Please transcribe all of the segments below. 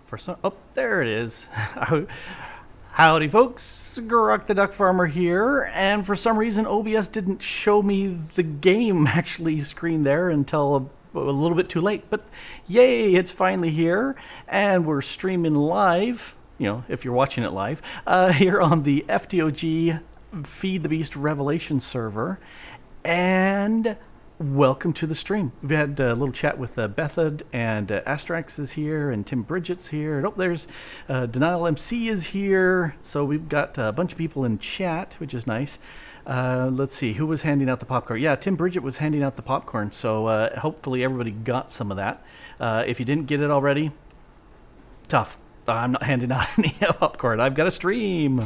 For some, oh, there it is. Howdy folks, Grok the DuckFarmer here, and for some reason OBS didn't show me the game actually screen there until a little bit too late, but yay, it's finally here, and we're streaming live, you know, if you're watching it live, here on the FTOG Feed the Beast Revelation server, and welcome to the stream. We've had a little chat with Bethad, and Astrax is here, and Tim Bridget's here, and oh, there's Denial MC is here, so we've got a bunch of people in chat, which is nice. Let's see, who was handing out the popcorn? Yeah, Tim Bridget was handing out the popcorn, so hopefully everybody got some of that. If you didn't get it already, tough. I'm not handing out any popcorn. I've got a stream.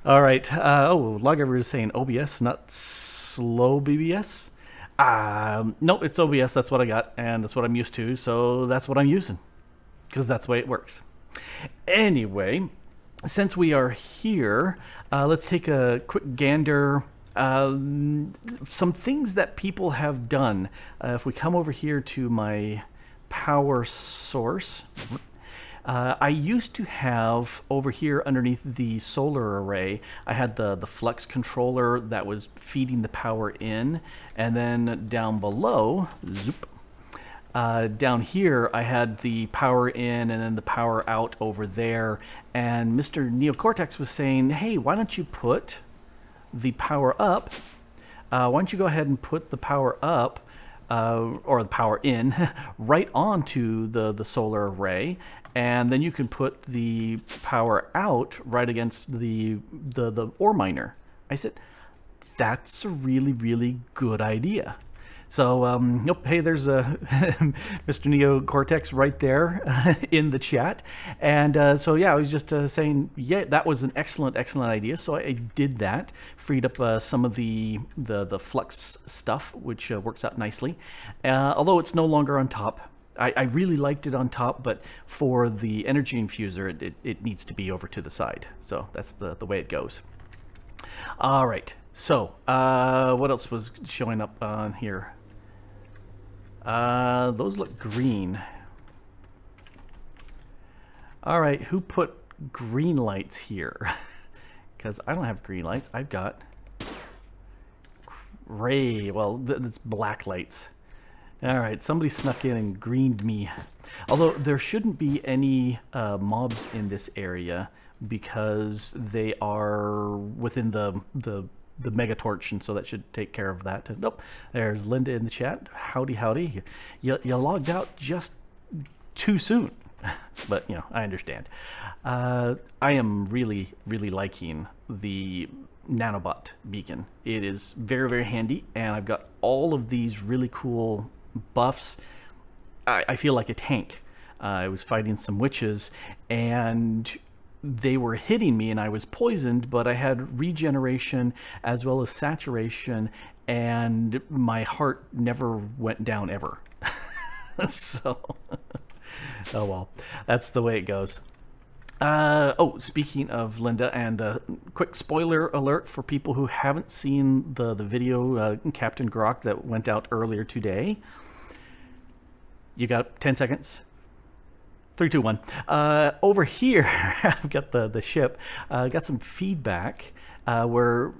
All right. Oh, Logger is saying OBS, not slow BBS. Nope, it's OBS. That's what I got, and that's what I'm used to, so that's what I'm using, because that's the way it works. Anyway, since we are here, let's take a quick gander. Some things that people have done. If we come over here to my power source, I used to have over here underneath the solar array, I had the flux controller that was feeding the power in, and then down below, zoop, down here I had the power in and then the power out over there, and Mr. Neocortex was saying, hey, why don't you put the power up, why don't you go ahead and put the power up, or the power in, right onto the solar array, and then you can put the power out right against the ore miner. I said, that's a really, really good idea. So, nope, hey, there's Mr. Neocortex right there in the chat. And so, yeah, I was just saying, yeah, that was an excellent, excellent idea. So I did that, freed up some of the flux stuff, which works out nicely. Although it's no longer on top. I really liked it on top, but for the energy infuser, it needs to be over to the side. So that's the way it goes. All right. So what else was showing up on here? Those look green. All right. Who put green lights here? Because I don't have green lights. I've got gray. Well, that's black lights. All right, somebody snuck in and greened me. Although there shouldn't be any mobs in this area because they are within the mega torch, and so that should take care of that. Nope, there's Linda in the chat. Howdy, howdy. You logged out just too soon, but you know, I understand. I am really, really liking the nanobot beacon. It is very, very handy, and I've got all of these really cool buffs. I feel like a tank. I was fighting some witches and they were hitting me and I was poisoned, but I had regeneration as well as saturation, and my heart never went down ever. So oh well, that's the way it goes. Oh, speaking of Linda, and quick spoiler alert for people who haven't seen the video, Captain Grok, that went out earlier today. You got 10 seconds. 3, 2, 1. Over here, I've got the ship. Got some feedback where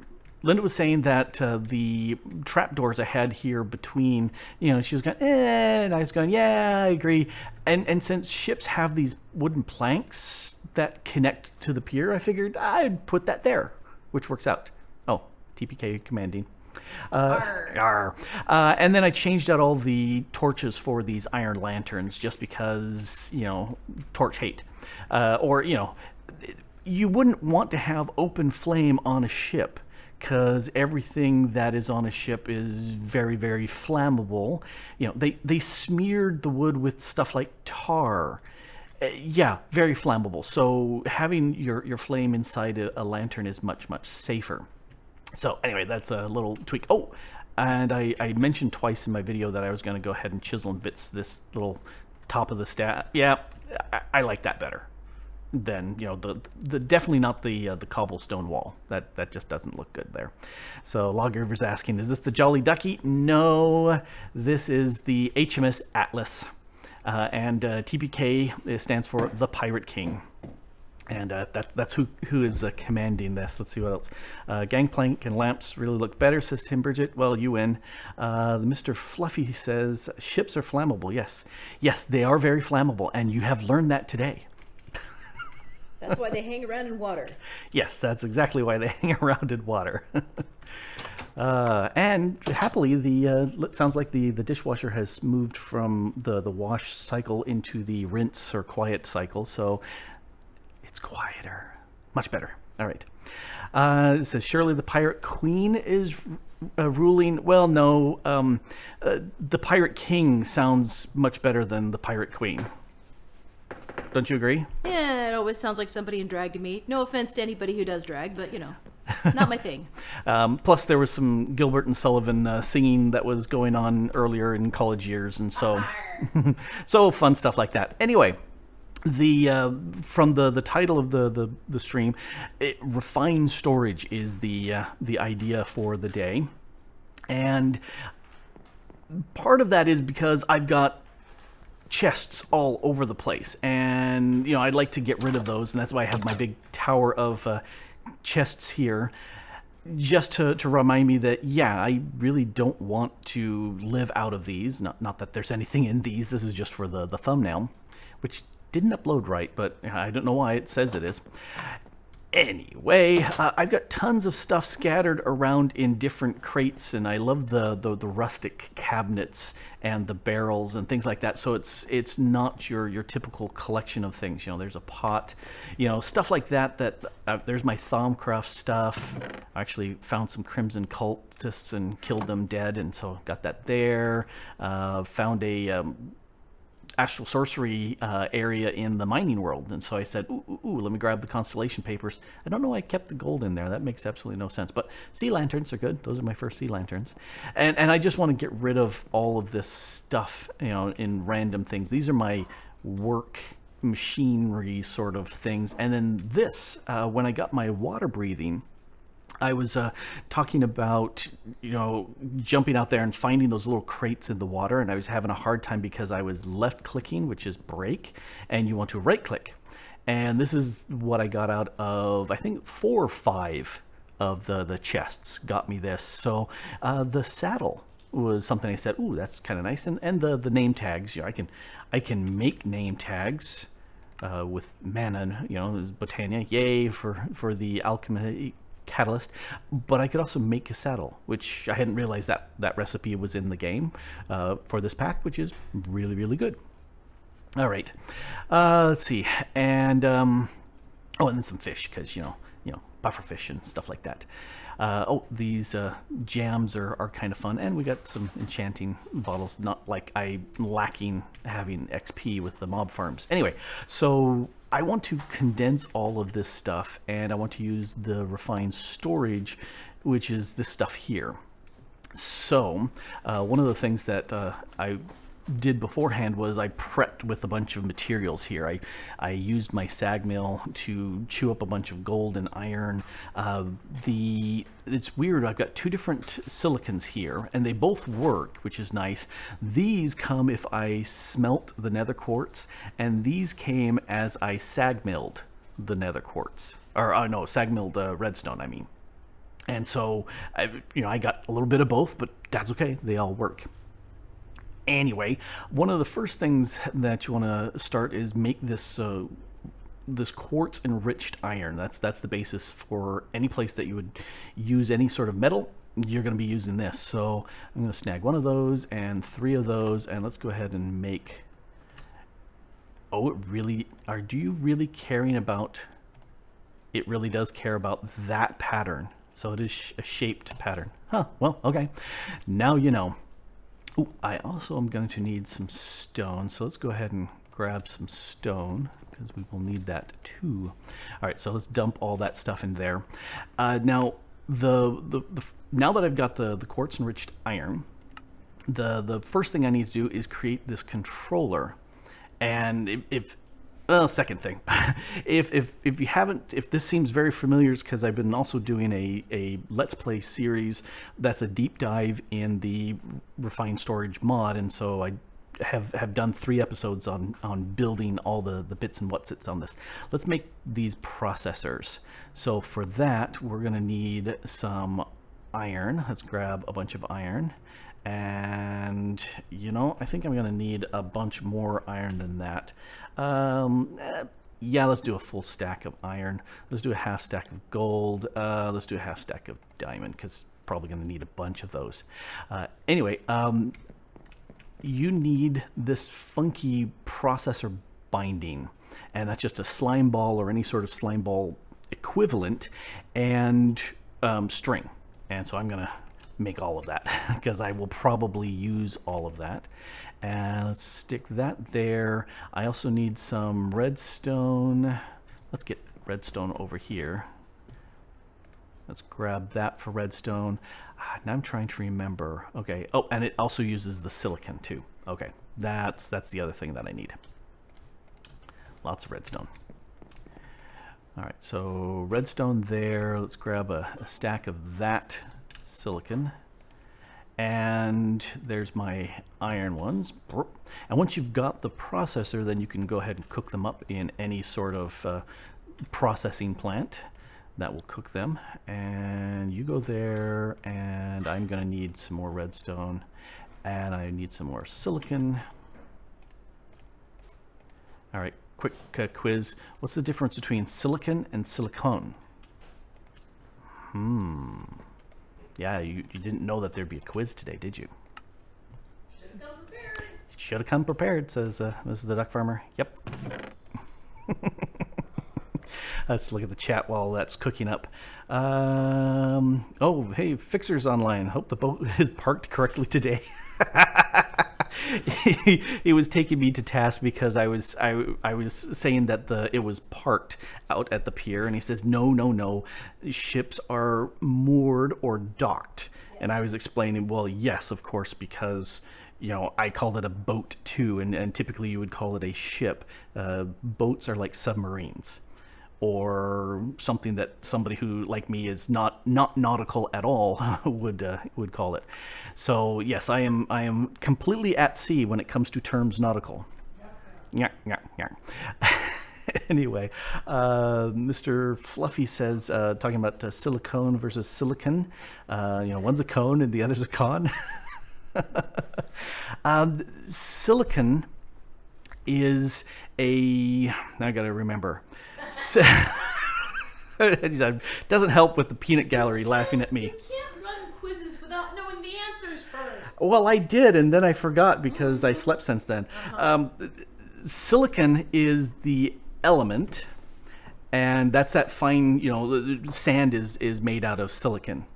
Linda was saying that the trapdoors I had here between, you know, she was going, and I was going, yeah, I agree. And since ships have these wooden planks that connect to the pier, I figured I'd put that there, which works out. Oh, TPK commanding. And then I changed out all the torches for these iron lanterns just because, you know, torch hate. Or, you know, you wouldn't want to have open flame on a ship because everything that is on a ship is very, very flammable. You know, they smeared the wood with stuff like tar. Yeah, very flammable. So having your flame inside a lantern is much, much safer. So anyway, that's a little tweak. Oh, and I mentioned twice in my video that I was going to go ahead and chisel and bits this little top of the stat. Yeah, I like that better than, you know, the definitely not the cobblestone wall. That just doesn't look good there. So Logriver's asking, is this the Jolly Ducky? No, this is the HMS Atlas. and TPK stands for the Pirate King. And that's who is commanding this. Let's see what else. Gangplank and lamps really look better, says Tim Bridget. Well, you win. Mr. Fluffy says ships are flammable. Yes. Yes, they are very flammable, and you have learned that today. That's why they hang around in water. Yes, that's exactly why they hang around in water. And happily, it sounds like the dishwasher has moved from the wash cycle into the rinse or quiet cycle, so it's quieter. Much better. All right. It says, surely the Pirate Queen is ruling. Well, no. The Pirate King sounds much better than the Pirate Queen. Don't you agree? Yeah, it always sounds like somebody in drag to me. No offense to anybody who does drag, but, you know, not my thing. Plus, there was some Gilbert and Sullivan singing that was going on earlier in college years, and so, so fun stuff like that. Anyway. From the title of the stream, refined storage is the idea for the day, and part of that is because I've got chests all over the place, and you know I'd like to get rid of those, and that's why I have my big tower of chests here, just to remind me that yeah, I really don't want to live out of these. Not that there's anything in these. This is just for the thumbnail, which didn't upload right, but I don't know why it says it is. Anyway, I've got tons of stuff scattered around in different crates, and I love the rustic cabinets and the barrels and things like that. So it's not your typical collection of things. You know, there's a pot, you know, stuff like that. There's my Thaumcraft stuff. I actually found some Crimson cultists and killed them dead, and so got that there. Found a astral sorcery area in the mining world, and so I said, ooh, let me grab the constellation papers. I don't know why I kept the gold in there. That makes absolutely no sense, but sea lanterns are good. Those are my first sea lanterns, and I just want to get rid of all of this stuff, you know, in random things. These are my work machinery sort of things. And then this, when I got my water breathing, I was talking about, you know, jumping out there and finding those little crates in the water, and I was having a hard time because I was left clicking, which is break, and you want to right click. And this is what I got out of, I think 4 or 5 of the chests got me this. So the saddle was something I said, ooh, that's kind of nice. And the name tags, you know, I can make name tags with mana, you know, Botania, yay for the alchemy catalyst, but I could also make a saddle, which I hadn't realized that recipe was in the game for this pack, which is really, really good. All right, let's see, and oh, and then some fish, because you know, pufferfish and stuff like that. Oh, these jams are kind of fun, and we got some enchanting bottles. Not like I'm lacking having XP with the mob farms. Anyway, so I want to condense all of this stuff, and I want to use the refined storage, which is this stuff here. So one of the things that I did beforehand was I prepped with a bunch of materials here. I used my sag mill to chew up a bunch of gold and iron. It's weird, I've got 2 different silicons here, and they both work, which is nice. These come if I smelt the nether quartz, and these came as I sag milled the nether quartz. Or no, sag milled redstone, I mean. And so, I got a little bit of both, but that's okay, they all work. Anyway, one of the first things that you want to start is make this this quartz enriched iron. That's the basis for any place that you would use any sort of metal. You're going to be using this. So I'm going to snag 1 of those and 3 of those, and let's go ahead and make. Oh, do you really caring about? It really does care about that pattern. So it is a shaped pattern. Huh? Well, okay. Now you know. Ooh, I also am going to need some stone, so let's go ahead and grab some stone, because we will need that too. All right, so let's dump all that stuff in there. Now, now that I've got the quartz enriched iron, the first thing I need to do is create this controller. And second thing, if you haven't, if this seems very familiar, it's because I've been also doing a Let's Play series that's a deep dive in the refined storage mod, and so I have done 3 episodes on building all the bits and whatsits on this. Let's make these processors. So for that, we're going to need some iron. Let's grab a bunch of iron. And, you know, I think I'm going to need a bunch more iron than that. Yeah, let's do a full stack of iron. Let's do a half stack of gold. Let's do a half stack of diamond, because probably going to need a bunch of those. Anyway, you need this funky processor binding, and that's just a slime ball or any sort of slime ball equivalent, and string. And so I'm going to make all of that because I will probably use all of that. And let's stick that there. I also need some redstone. Let's get redstone over here. Let's grab that for redstone. Now I'm trying to remember. Okay. Oh, and it also uses the silicon too. Okay. That's the other thing that I need. Lots of redstone. All right. So redstone there. Let's grab a stack of that silicon. And there's my iron ones. And once you've got the processor, then you can go ahead and cook them up in any sort of processing plant that will cook them. And you go there, and I'm going to need some more redstone, and I need some more silicon. All right, quick quiz. What's the difference between silicon and silicone? Yeah, you didn't know that there'd be a quiz today, did you? Should have come prepared. Should have come prepared, says Mrs. the Duck Farmer. Yep. Let's look at the chat while that's cooking up. Oh, hey, Fixer's online. Hope the boat is parked correctly today. He was taking me to task because I was saying that it was parked out at the pier, and he says no, ships are moored or docked. Yes. And I was explaining, well, yes, of course, because you know I called it a boat too, and typically you would call it a ship. Boats are like submarines, or something that somebody who, like me, is not nautical at all would call it. So yes, I am completely at sea when it comes to terms nautical. Yeah. Anyway, Mr. Fluffy says, talking about silicone versus silicon. You know, one's a cone and the other's a con. Silicon is a. I gotta remember. It doesn't help with the peanut gallery laughing at me. You can't run quizzes without knowing the answers first. Well, I did, and then I forgot because I slept since then. Silicon is the element, and that's that fine, you know, sand is made out of silicon.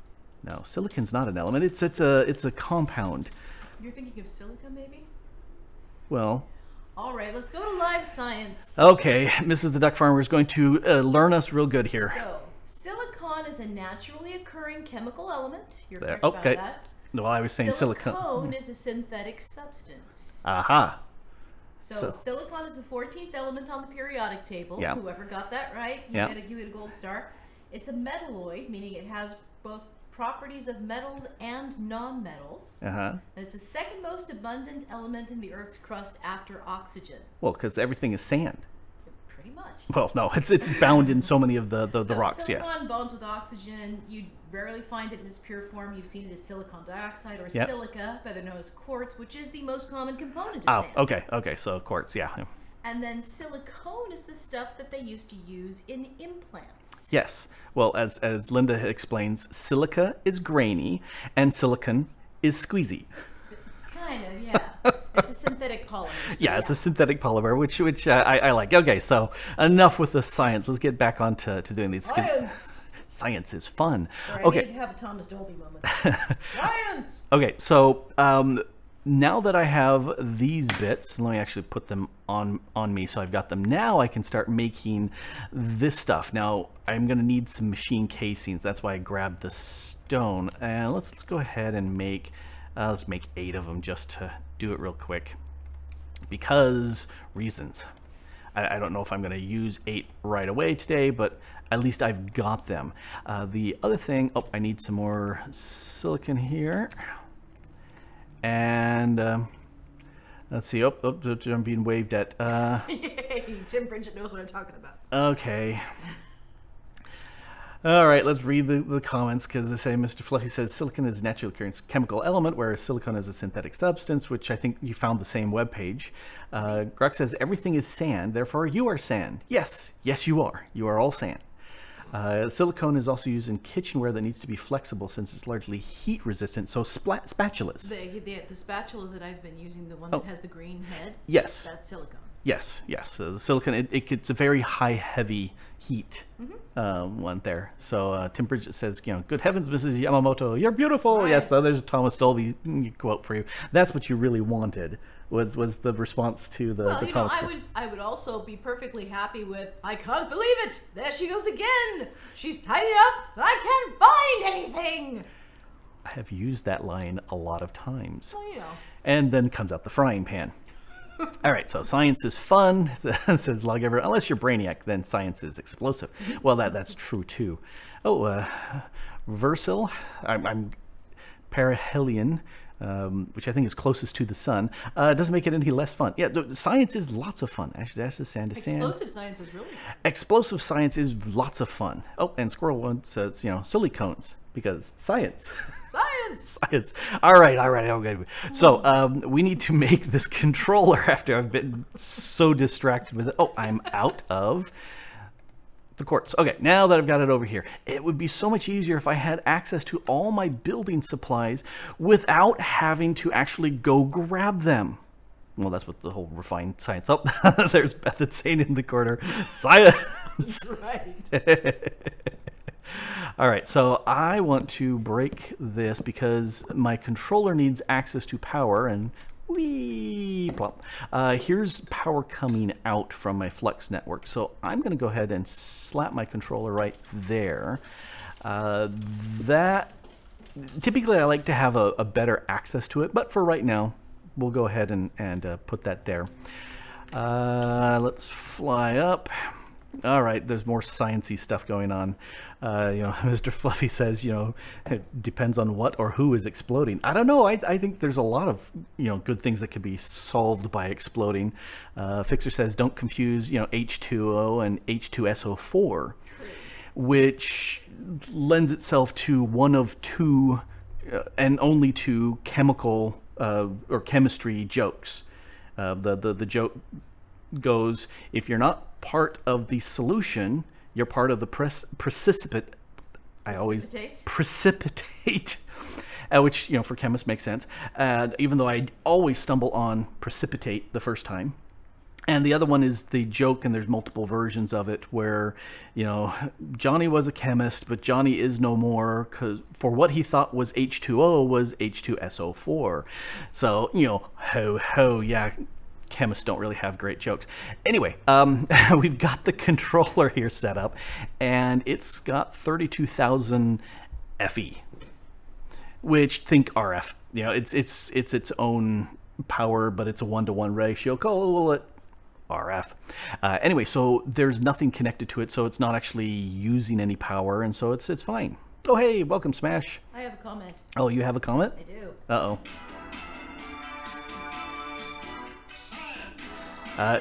No, silicon's not an element. It's a compound. You're thinking of silica, maybe? Well. All right, let's go to live science. Okay, Mrs. the Duck Farmer is going to learn us real good here. So, silicon is a naturally occurring chemical element. You're there. correct Okay. about that. Well, I was saying silicone. Silicone is a synthetic substance. Aha. So silicon is the 14th element on the periodic table. Yeah. Whoever got that right, you get a gold star. It's a metalloid, meaning it has both properties of metals and non-metals. And it's the second most abundant element in the Earth's crust after oxygen. Well, because everything is sand. Pretty much. Well, no, it's bound in so many of the rocks. Silicon Yes. bonds with oxygen. You rarely find it in its pure form. You've seen it as silicon dioxide or silica, better known as quartz, which is the most common component of sand. Okay, so quartz, yeah. And then silicone is the stuff that they used to use in implants. Yes. Well, as Linda explains, silica is grainy and silicon is squeezy. Kind of, yeah. It's a synthetic polymer. So yeah, it's a synthetic polymer, which I like. Okay, so enough with the science. Let's get back on to doing these. Science! Science is fun. Sorry, okay. I need to have a Thomas Dolby moment. Science! Okay, so now that I have these bits, let me actually put them on me so I've got them. Now I can start making this stuff. Now I'm going to need some machine casings. That's why I grabbed the stone. And let's go ahead and make, let's make 8 of them just to do it real quick. Because reasons. I don't know if I'm going to use 8 right away today, but at least I've got them. The other thing, I need some more silicon here. And Let's see. Oh, I'm being waved at. Yay! Tim Bridget knows what I'm talking about. Okay. All right, let's read the comments, because they say Mr. Fluffy says silicon is a naturally occurring chemical element, whereas silicon is a synthetic substance, which I think you found the same webpage. Grok says everything is sand, therefore you are sand. Yes, yes you are. You are all sand. Silicone is also used in kitchenware that needs to be flexible since it's largely heat resistant, so spatulas. The spatula that I've been using, the one that has the green head, yes, that's silicone. Yes, yes. The silicon, it's a very high, heavy heat one there. So Tim Bridget says, good heavens, Mrs. Yamamoto, you're beautiful. Right. Yes, there's a Thomas Dolby quote for you. That's what you really wanted, was the response to the Thomas. I would also be perfectly happy with, I can't believe it. There she goes again. She's tidied up, but I can't find anything. I have used that line a lot of times. Well, And then comes out the frying pan. All right, so science is fun, says Logever. Unless you're Brainiac, then science is explosive. Well, that's true, too. Oh, Versil, I'm perihelion, which I think is closest to the sun. Doesn't make it any less fun. Yeah, science is lots of fun. Actually, that's just sand to sand. Explosive science is really fun. Explosive science is lots of fun. Oh, and Squirrel One says, silicones, because science. Science. All right. Okay. So we need to make this controller after I've been so distracted with it. Oh, I'm out of the quartz. Okay, now that I've got it over here, it would be so much easier if I had access to all my building supplies without having to actually go grab them. Well, that's what the whole refined science. Oh, there's Beth insane in the corner. Science. Right. All right, so I want to break this because my controller needs access to power, and whee, plop. Here's power coming out from my Flux network. So I'm going to go ahead and slap my controller right there. Typically I like to have a better access to it, but for right now, we'll go ahead and put that there. Let's fly up. All right, there's more sciencey stuff going on. Mr. Fluffy says, it depends on what or who is exploding. I don't know. I think there's a lot of, good things that could be solved by exploding. Fixer says, don't confuse, H2O and H2SO4, which lends itself to one of two and only two chemical or chemistry jokes. The joke goes, if you're not part of the solution, you're part of the precipitate. Precipitate, which for chemists makes sense. Even though I always stumble on precipitate the first time. And the other one is the joke, and there's multiple versions of it, where Johnny was a chemist, but Johnny is no more, because for what he thought was H2O was H2SO4. So ho ho, yeah. Chemists don't really have great jokes. Anyway, we've got the controller here set up, and it's got 32,000 FE, which think RF. It's its own power, but it's a 1-to-1 ratio. Call it RF. Anyway, so there's nothing connected to it, so it's not actually using any power, and so it's fine. Oh, hey, welcome, Smash. I have a comment. Oh, you have a comment? I do. Uh-oh.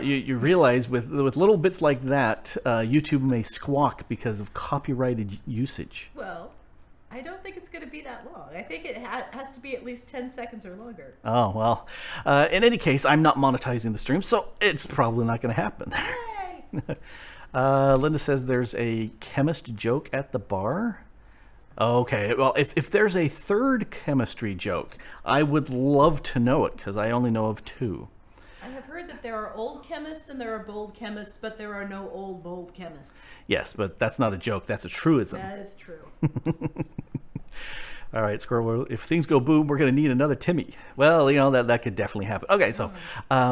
You realize with little bits like that, YouTube may squawk because of copyrighted usage. Well, I don't think it's going to be that long. I think it has to be at least 10 seconds or longer. Oh, well. In any case, I'm not monetizing the stream, so it's probably not going to happen. Yay! Linda says there's a chemist joke at the bar. Okay, well, if there's a third chemistry joke, I would love to know it, because I only know of two. I have heard that there are old chemists and there are bold chemists, but there are no old, bold chemists. Yes, but that's not a joke. That's a truism. That is true. All right, Squirrel, if things go boom, we're going to need another Timmy. Well, that could definitely happen. Okay, so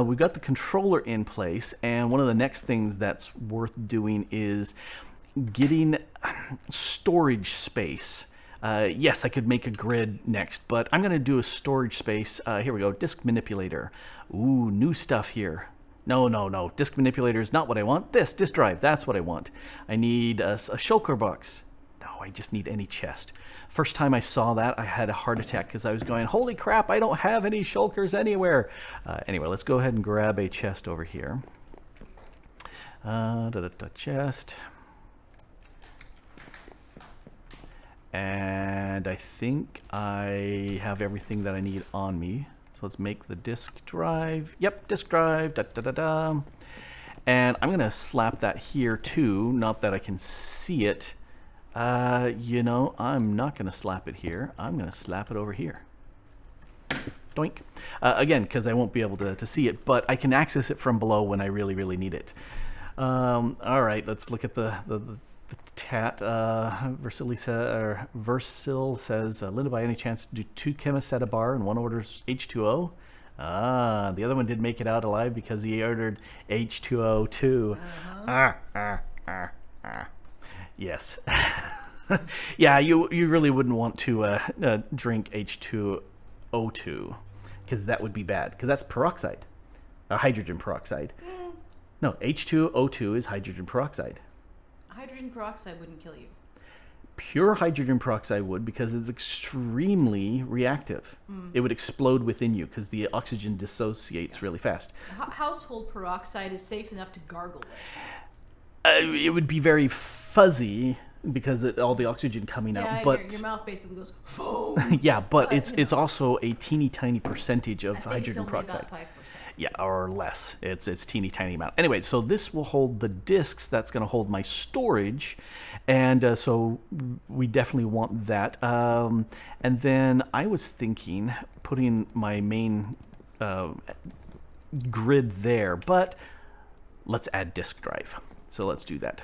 we've got the controller in place, and one of the next things that's worth doing is getting storage space. Yes, I could make a grid next, but I'm going to do a storage space. Here we go, disk manipulator. Ooh, new stuff here. No. Disk manipulator is not what I want. Disk drive, that's what I want. I need a shulker box. No, I just need any chest. First time I saw that, I had a heart attack because I was going, holy crap, I don't have any shulkers anywhere. Anyway, let's go ahead and grab a chest over here. Chest. And I think I have everything that I need on me. So let's make the disk drive. Yep, disk drive. And I'm going to slap that here too. Not that I can see it. You know, I'm not going to slap it here. I'm going to slap it over here. Doink. Again, because I won't be able to see it, but I can access it from below when I really, really need it. All right, let's look at the chat. Versil says, Linda, by any chance, do 2 chemists at a bar and one orders H2O? The other one did make it out alive because he ordered H2O too. Yes. Yeah, you really wouldn't want to drink H2O2 because that would be bad because that's peroxide, hydrogen peroxide. No, H2O2 is hydrogen peroxide. Hydrogen peroxide wouldn't kill you. Pure hydrogen peroxide would because it's extremely reactive. It would explode within you because the oxygen dissociates really fast. Household peroxide is safe enough to gargle with. It would be very fuzzy because all the oxygen coming out. But your mouth basically goes foam. Yeah, but it's also a teeny tiny percentage of hydrogen peroxide. About 5%. Yeah, or less. It's teeny tiny amount. Anyway, so this will hold the disks. That's going to hold my storage, and so we definitely want that. And then I was thinking putting my main grid there, but let's add disk drive. So let's do that.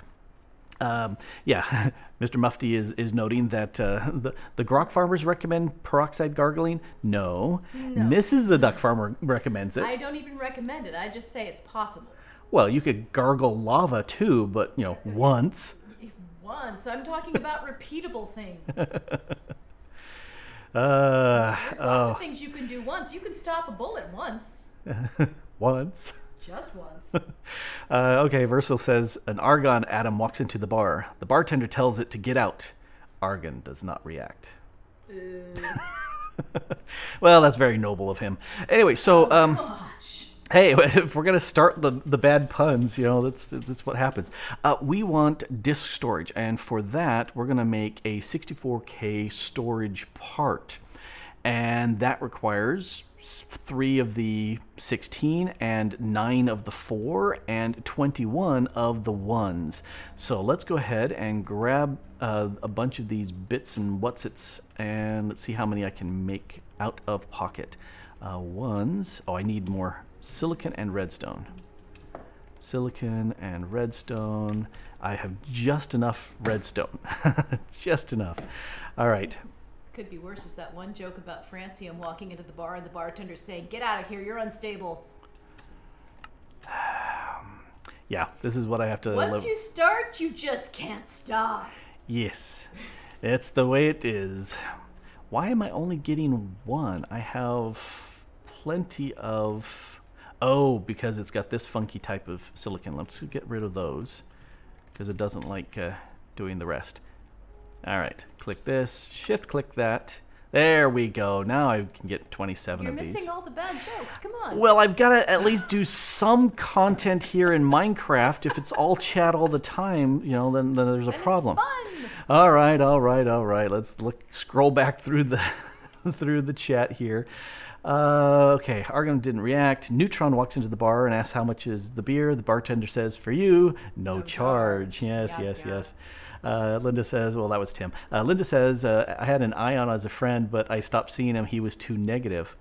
Yeah, Mr. Mufti is noting that the Grok farmers recommend peroxide gargling. No, Mrs. the Duck Farmer recommends it. I don't even recommend it. I just say it's possible. Well, you could gargle lava too, but you know, once. Once. I'm talking about repeatable things. There's lots of things you can do once. You can stop a bullet once. Once. Just once. Okay, Versil says, an argon atom walks into the bar. The bartender tells it to get out. Argon does not react. Well, that's very noble of him. Anyway, so, hey, if we're going to start the bad puns, you know, that's what happens. We want disk storage, and for that, we're going to make a 64K storage part. And that requires 3 of the 16 and 9 of the 4 and 21 of the 1s. So let's go ahead and grab a bunch of these bits and whatsits, and let's see how many I can make out of pocket. 1s. Oh, I need more silicon and redstone. Silicon and redstone. I have just enough redstone. Just enough. All right. Could be worse is that one joke about Francium walking into the bar and the bartender saying, "Get out of here, you're unstable." Yeah, this is what I have to Once you start, you just can't stop. Yes, it's the way it is. Why am I only getting 1? I have plenty of... Oh, because it's got this funky type of silicon. Let's get rid of those because it doesn't like doing the rest. All right, click this, shift click that. There we go. Now I can get 27 of these. You're missing all the bad jokes. Come on. Well, I've got to at least do some content here in Minecraft. If it's all chat all the time, you know, then there's a problem. It's fun. All right. Let's scroll back through the chat here. Okay, Argon didn't react. Neutron walks into the bar and asks how much is the beer. The bartender says, for you, no charge. Yes. Linda says, well, that was Tim. Linda says, I had an Ion as a friend, but I stopped seeing him. He was too negative.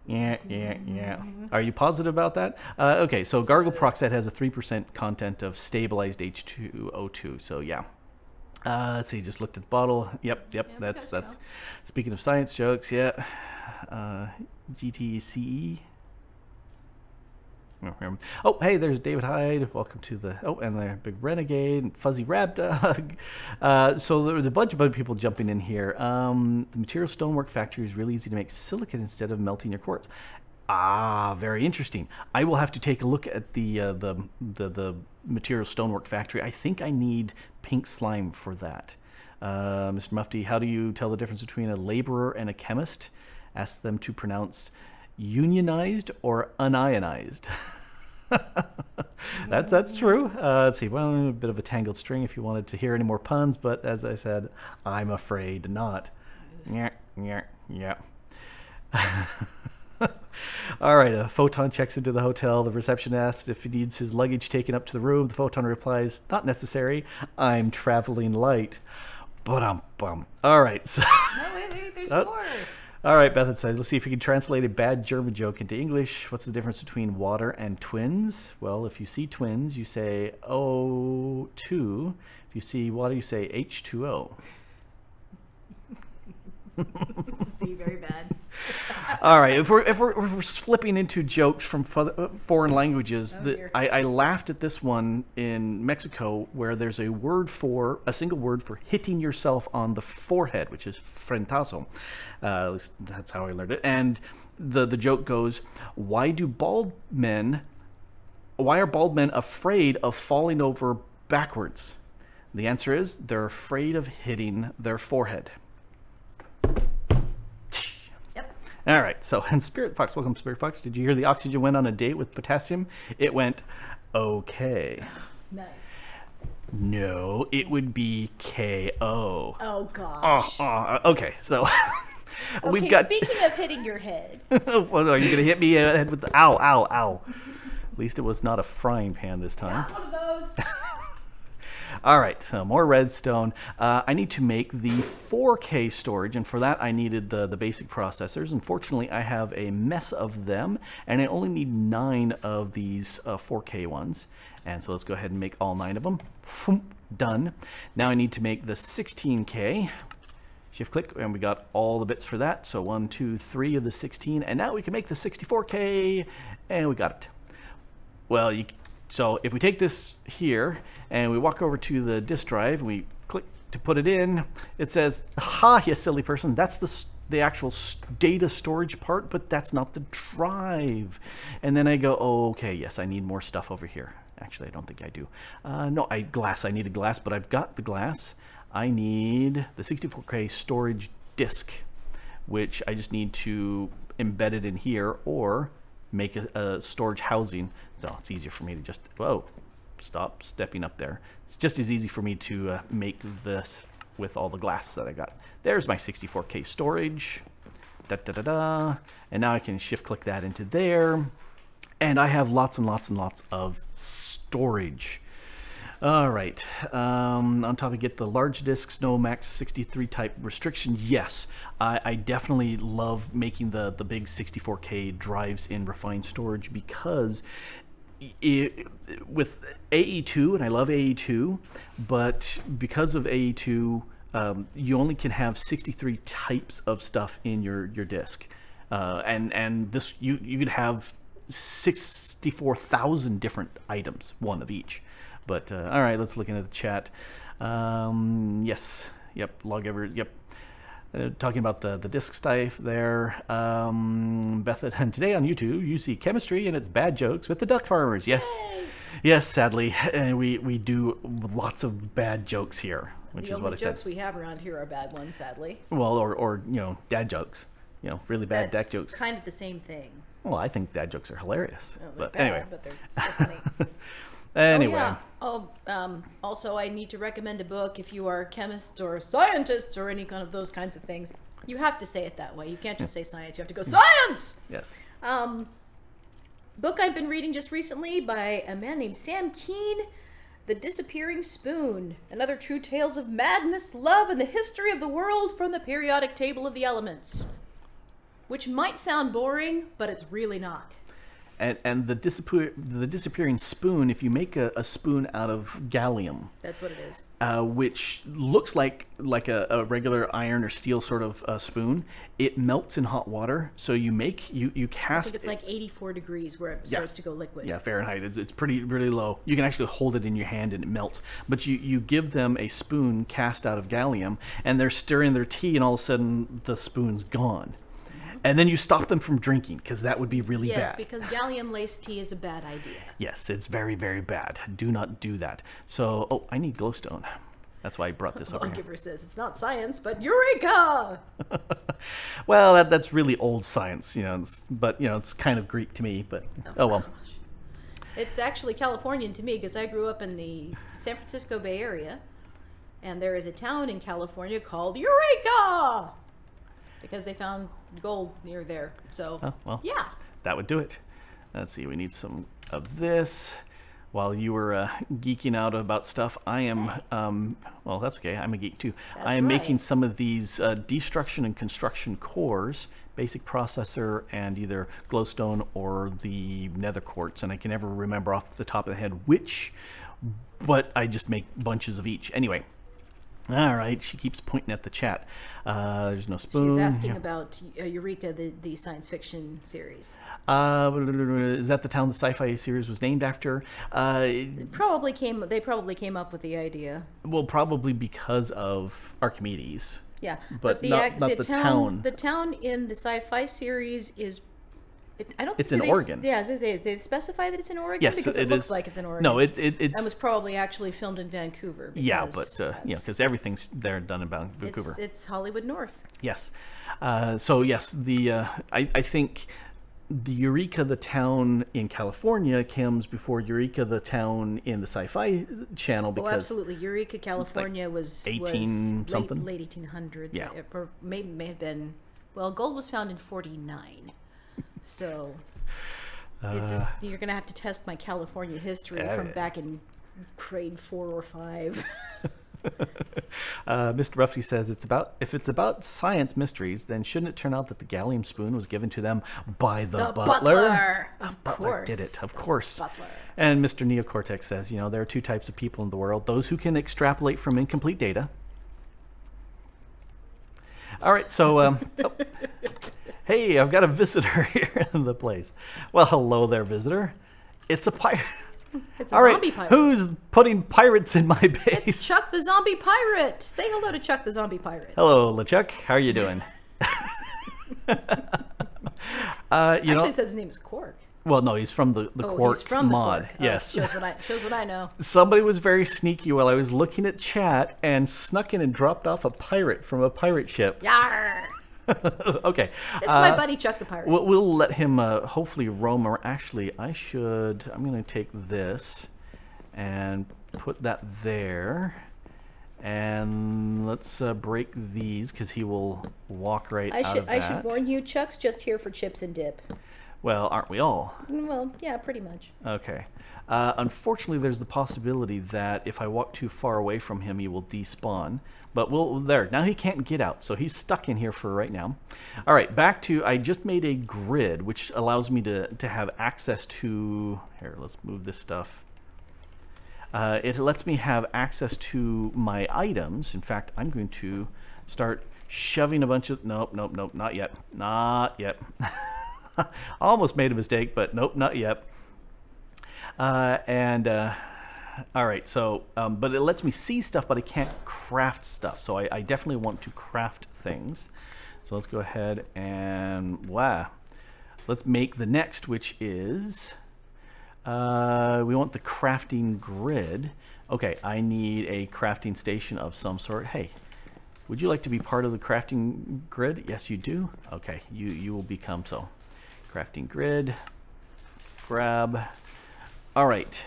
Yeah. Are you positive about that? Okay, so Gargle Peroxide has a 3% content of stabilized H2O2. So, yeah. Let's see, just looked at the bottle. Yep, that's speaking of science jokes, yeah. GTCE. Oh, hey, there's David Hyde. Welcome to the... Oh, and there, Big Renegade, Fuzzy Rabdog. So there was a bunch of other people jumping in here. The Material Stonework Factory is really easy to make silicon instead of melting your quartz. Ah, very interesting. I will have to take a look at the material stonework factory. I think I need pink slime for that. Mr. Mufti, how do you tell the difference between a laborer and a chemist? Ask them to pronounce unionized or unionized. That's true. Let's see. Well, a bit of a tangled string if you wanted to hear any more puns, but as I said, I'm afraid not. Yeah. All right, a photon checks into the hotel. The reception asks if he needs his luggage taken up to the room. The photon replies, not necessary. I'm traveling light. Bum. All right. So no, wait, there's more. All right, Beth says, let's see if you can translate a bad German joke into English. What's the difference between water and twins? Well, if you see twins, you say O2. If you see water, you say H2O. See, very bad. All right, if we're flipping into jokes from foreign languages, I laughed at this one in Mexico where there's a single word for hitting yourself on the forehead, which is frentazo. At least that's how I learned it. And the joke goes, why are bald men afraid of falling over backwards? The answer is they're afraid of hitting their forehead. All right, so, and Spirit Fox, welcome Spirit Fox. Did you hear the oxygen went on a date with potassium? It went okay. Nice. No, it would be KO. Oh, gosh. Okay, so we've got... speaking of hitting your head. Well, are you going to hit me head with the... Ow. At least it was not a frying pan this time. Not one of those. All right, so more redstone. I need to make the 4K storage, and for that I needed the basic processors. Unfortunately, I have a mess of them, and I only need 9 of these 4K ones. And so let's go ahead and make all 9 of them. Done. Now I need to make the 16K. Shift click, and we got all the bits for that. So 1, 2, 3 of the 16, and now we can make the 64K, and we got it. Well, so if we take this here and we walk over to the disk drive and we click to put it in, it says, ha, you silly person, that's the actual data storage part, but that's not the drive. And then I go, oh, okay, yes, I need more stuff over here. Actually, I don't think I do. No, I need a glass, but I've got the glass. I need the 64K storage disk, which I just need to embed it in here or make a storage housing. So it's easier for me to just, whoa, stop stepping up there. It's just as easy for me to make this with all the glass that I got. There's my 64K storage. And now I can shift click that into there. And I have lots and lots and lots of storage. All right, on top of get the large disks, no max 63 type restriction. Yes, I definitely love making the big 64K drives in refined storage because with AE2, and I love AE2, but because of AE2, you only can have 63 types of stuff in your disk, and this you could have 64,000 different items, one of each. But all right, let's look into the chat. Yes, yep, log ever, yep. Talking about the disk stuff there. Beth, and today on YouTube, you see chemistry and its bad jokes with the DuckFarmers. Yes, yay! Yes, sadly, we do lots of bad jokes here, which is what I said. The only jokes we have around here are bad ones, sadly. Well, or you know, dad jokes. You know, really bad dad jokes. Kind of the same thing. Well, I think dad jokes are hilarious. Oh, but bad, anyway, but they're still funny. Anyway. Also, I need to recommend a book if you are a chemist or a scientist or any kind of those kinds of things. You have to say it that way. You can't just say science. You have to go science. Yes. Book I've been reading just recently by a man named Sam Keane, The Disappearing Spoon, and Other True Tales of Madness, Love, and the History of the World from the Periodic Table of the Elements. Which might sound boring, but it's really not. And the disappearing spoon, if you make a spoon out of gallium, that's what it is, which looks like a regular iron or steel sort of spoon, it melts in hot water. So you cast. I think it's like 84 degrees where it starts to go liquid. Yeah, Fahrenheit. It's really low. You can actually hold it in your hand and it melts. But you give them a spoon cast out of gallium, and they're stirring their tea, and all of a sudden the spoon's gone. And then you stop them from drinking, because that would be really bad. Yes, because gallium-laced tea is a bad idea. Yes, it's very, very bad. Do not do that. So, oh, I need glowstone. That's why I brought this over here. Lawgiver says it's not science, but eureka! Well, that's really old science, you know. But you know, it's kind of Greek to me. But oh well. Gosh. It's actually Californian to me because I grew up in the San Francisco Bay Area, and there is a town in California called Eureka because they found gold near there. So, oh, well, yeah, that would do it. Let's see. We need some of this. While you were geeking out about stuff, I am, well, that's okay. I'm a geek too. That's I am right. making some of these destruction and construction cores, basic processor, and either glowstone or the nether quartz. And I can never remember off the top of the head which, but I just make bunches of each. Anyway. All right, she keeps pointing at the chat. There's no spoon. She's asking about Eureka, the science fiction series. Is that the town the sci-fi series was named after? They probably came up with the idea. Well, probably because of Archimedes. Yeah, but not the town. The town in the sci-fi series is. It's in Oregon. Yeah, they specify that it's in Oregon yes, because it looks like it's in Oregon. No, it's. It was probably actually filmed in Vancouver. Yeah, but because everything's there done in Vancouver. It's Hollywood North. Yes, so yes, I think the Eureka, the town in California, comes before Eureka, the town in the Sci-Fi Channel. Because absolutely, Eureka, California was 18 something, late 1800s. Yeah, or may have been. Well, gold was found in 49. So, you're going to have to test my California history from back in grade 4 or 5. Mr. Ruffy says if it's about science mysteries, then shouldn't it turn out that the gallium spoon was given to them by the butler? Of butler course. did it, of course. Butler. And Mr. Neocortex says, you know, there are two types of people in the world: those who can extrapolate from incomplete data. All right, so hey, I've got a visitor here in the place. Well, hello there, visitor. It's a pirate. It's a zombie pirate. Who's putting pirates in my base? It's Chuck the zombie pirate. Say hello to Chuck the zombie pirate. Hello, LeChuck. How are you doing? Actually, it says his name is Quark. Well, no, he's from the Quark mod. Quark. Yes. Shows what I know. Somebody was very sneaky while I was looking at chat and snuck in and dropped off a pirate from a pirate ship. Yarr! Okay. It's my buddy Chuck the pirate. We'll let him hopefully roam around. Actually, I'm going to take this and put that there. And let's break these because he will walk right out of that. I should warn you, Chuck's just here for chips and dip. Well, aren't we all? Well, yeah, pretty much. Okay. Unfortunately, there's the possibility that if I walk too far away from him, he will despawn. But there. Now he can't get out, so he's stuck in here for right now. All right, back to, I just made a grid, which allows me to have access to, here, let's move this stuff. It lets me have access to my items. In fact, I'm going to start shoving a bunch of, nope, not yet. Not yet. Almost made a mistake, but nope, not yet. All right, so, but it lets me see stuff, but I can't craft stuff. So I definitely want to craft things. So let's go ahead and, let's make the next, which is, we want the crafting grid. Okay, I need a crafting station of some sort. Hey, would you like to be part of the crafting grid? Yes, you do. Okay, you will become so. Crafting grid, grab. All right.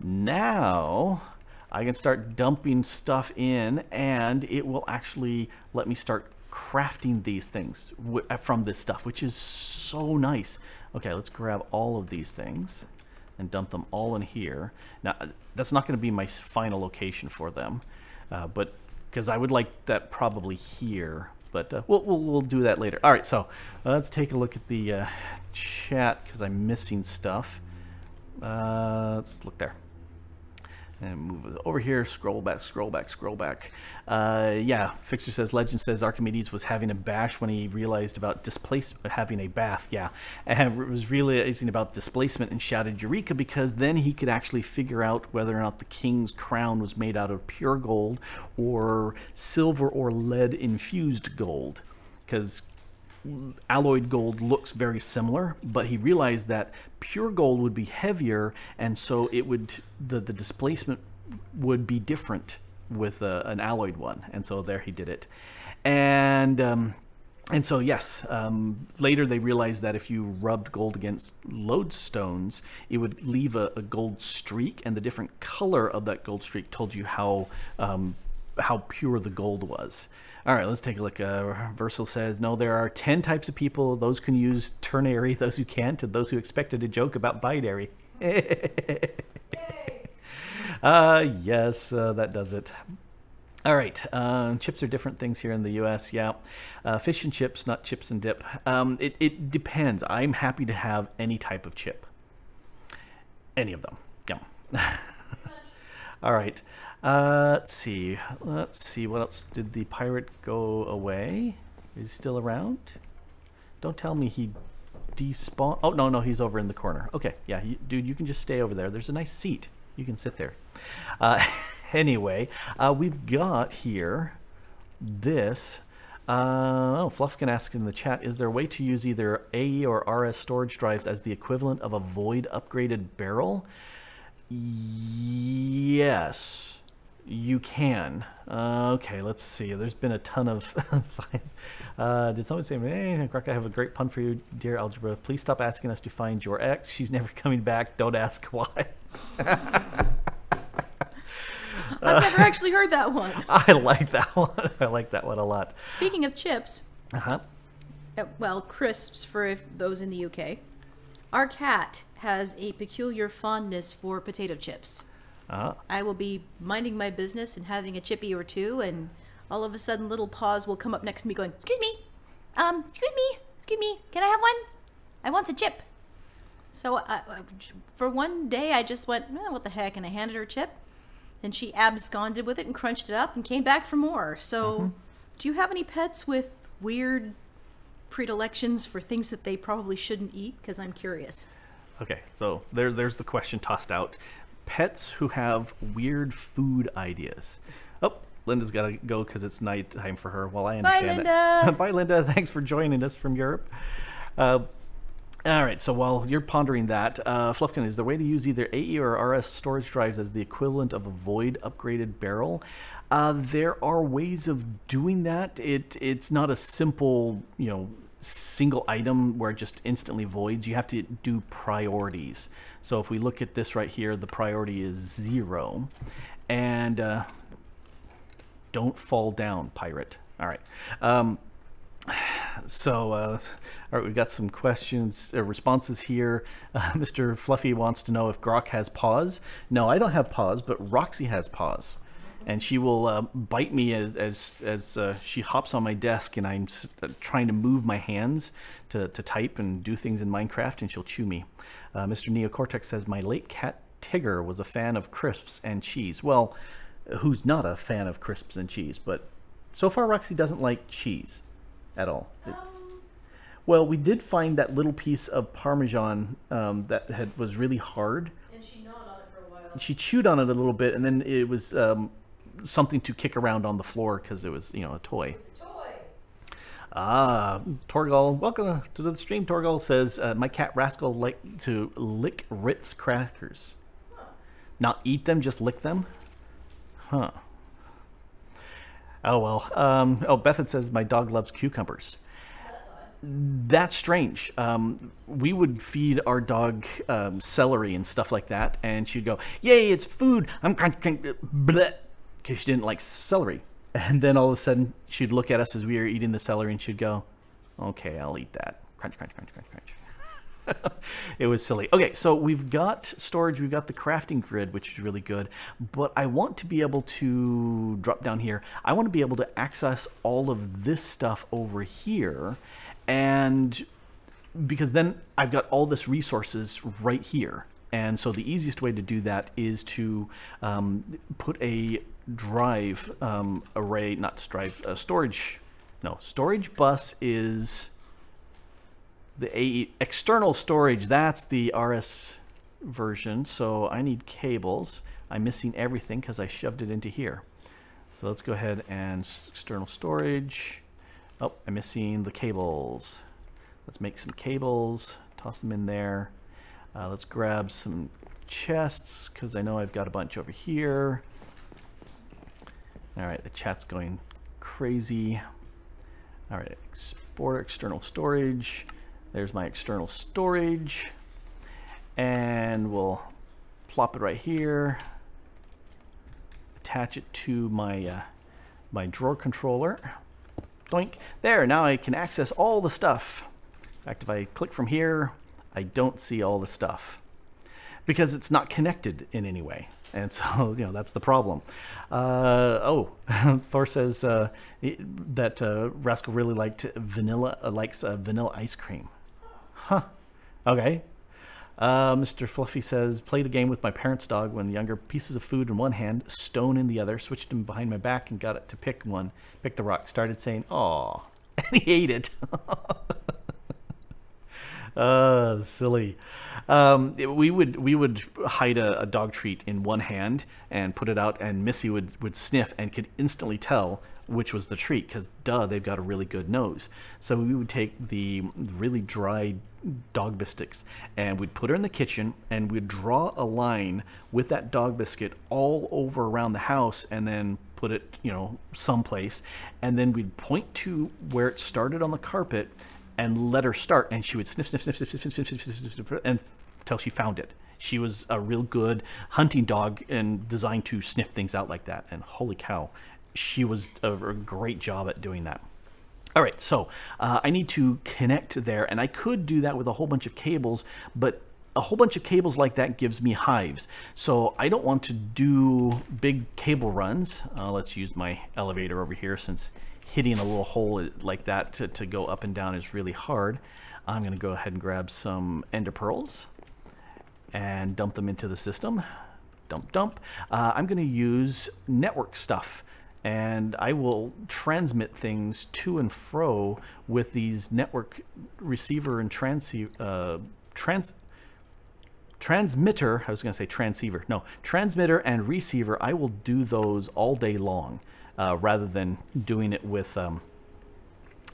Now I can start dumping stuff in, and it will actually let me start crafting these things from this stuff, which is so nice. Okay, let's grab all of these things and dump them all in here. Now, that's not going to be my final location for them, but because I would like that probably here. But we'll do that later. All right, so let's take a look at the chat because I'm missing stuff. Let's look there. And move it over here, scroll back. Yeah, Fixer says, Legend says Archimedes was having a bash when he realized about having a bath, yeah. And was realizing about displacement and shouted Eureka because then he could actually figure out whether or not the king's crown was made out of pure gold or silver or lead infused gold. because alloyed gold looks very similar, but he realized that pure gold would be heavier, and so it would the displacement would be different with an alloyed one, and so there he did it. And so yes, later they realized that if you rubbed gold against lodestones, it would leave a gold streak, and the different color of that gold streak told you how pure the gold was. All right, let's take a look. Versal says, no, there are 10 types of people. Those can use ternary, those who can't, and those who expected a joke about binary. Yes, that does it. All right, chips are different things here in the U.S. Yeah, fish and chips, not chips and dip. It depends. I'm happy to have any type of chip. Any of them. Yeah. All right. Let's see. What else? Did the pirate go away? Is he still around? Don't tell me he despawned. Oh, no, he's over in the corner. Okay, yeah, dude, you can just stay over there. There's a nice seat. You can sit there. Anyway, we've got here this. Fluffkin asks in the chat, is there a way to use either AE or RS storage drives as the equivalent of a void upgraded barrel? Yes, you can. Okay, let's see. There's been a ton of science. Did someone say, hey, Grok, I have a great pun for you, dear algebra. Please stop asking us to find your ex. She's never coming back. Don't ask why. I've never actually heard that one. I like that one. I like that one a lot. Speaking of chips, well, crisps for those in the UK, our cat has a peculiar fondness for potato chips. I will be minding my business and having a chippy or two, and all of a sudden little paws will come up next to me going, excuse me, can I have one? I want a chip. So for one day I just went, what the heck, and I handed her a chip, and she absconded with it and crunched it up and came back for more. So do you have any pets with weird predilections for things that they probably shouldn't eat? Because I'm curious. Okay, so there's the question tossed out. Pets who have weird food ideas. Oh, Linda's got to go because it's night time for her. Well, I understand Bye, Linda. Bye, Linda. Thanks for joining us from Europe. All right, so while you're pondering that, Fluffkin, is there a way to use either AE or RS storage drives as the equivalent of a void upgraded barrel? There are ways of doing that. It's not a simple, single item where it just instantly voids. You have to do priorities. So if we look at this right here, the priority is 0. And don't fall down, pirate. All right. All right, we've got some questions, responses here. Mr. Fluffy wants to know if Grok has paws. No, I don't have paws, but Roxy has paws. And she will bite me as she hops on my desk and I'm trying to move my hands to type and do things in Minecraft, and she'll chew me. Mr. Neocortex says, my late cat Tigger was a fan of crisps and cheese. Well, who's not a fan of crisps and cheese? But so far, Roxy doesn't like cheese at all. Well, we did find that little piece of Parmesan that was really hard. And she gnawed on it for a while. She chewed on it a little bit, and then it was something to kick around on the floor because it was, a toy. It's a toy. Torgal, welcome to the stream. Torgal says, my cat Rascal like to lick Ritz crackers. Huh. Not eat them, just lick them? Huh. Oh, well. Bethard says, my dog loves cucumbers. That's strange. We would feed our dog celery and stuff like that, and she'd go, yay, it's food. I'm bleh, because she didn't like celery. And then all of a sudden, she'd look at us as we were eating the celery, and she'd go, okay, I'll eat that. Crunch, crunch, crunch, crunch, crunch. It was silly. Okay, so we've got storage. We've got the crafting grid, which is really good. But I want to be able to drop down here. I want to be able to access all of this stuff over here. And because then I've got all this resources right here. And so the easiest way to do that is to put a drive array, not drive, storage. No, storage bus is the external storage. That's the RS version. So I need cables. I'm missing everything because I shoved it into here. So let's go ahead and external storage. Oh, I'm missing the cables. Let's make some cables, toss them in there. Let's grab some chests, because I know I've got a bunch over here. All right, the chat's going crazy. All right, export external storage. There's my external storage. And we'll plop it right here. Attach it to my, my drawer controller. Doink. There, now I can access all the stuff. In fact, if I click from here, I don't see all the stuff because it's not connected in any way. And so, you know, that's the problem. Thor says that Rascal really likes vanilla ice cream. Huh. Okay. Mr. Fluffy says, played a game with my parents' dog when younger, pieces of food in one hand, stone in the other, switched him behind my back and got it to pick the rock, started saying, "Aw," and he ate it. Silly. We would hide a dog treat in one hand and put it out, and Missy would sniff and could instantly tell which was the treat, because they've got a really good nose. So we would take the really dry dog biscuits and we'd put her in the kitchen and we'd draw a line with that dog biscuit all over around the house and then put it, you know, someplace, and then we'd point to where it started on the carpet and let her start, and she would sniff until she found it. She was a real good hunting dog and designed to sniff things out like that, and holy cow, she was a great job at doing that. All right, so I need to connect there, and I could do that with a whole bunch of cables, but a whole bunch of cables like that gives me hives. So I don't want to do big cable runs. Let's use my elevator over here, since hitting a little hole like that to go up and down is really hard. I'm going to go ahead and grab some ender pearls and dump them into the system. Dump. I'm going to use network stuff, and I will transmit things to and fro with these network receiver and transmitter. I was going to say transceiver. No, transmitter and receiver. I will do those all day long, rather than doing it with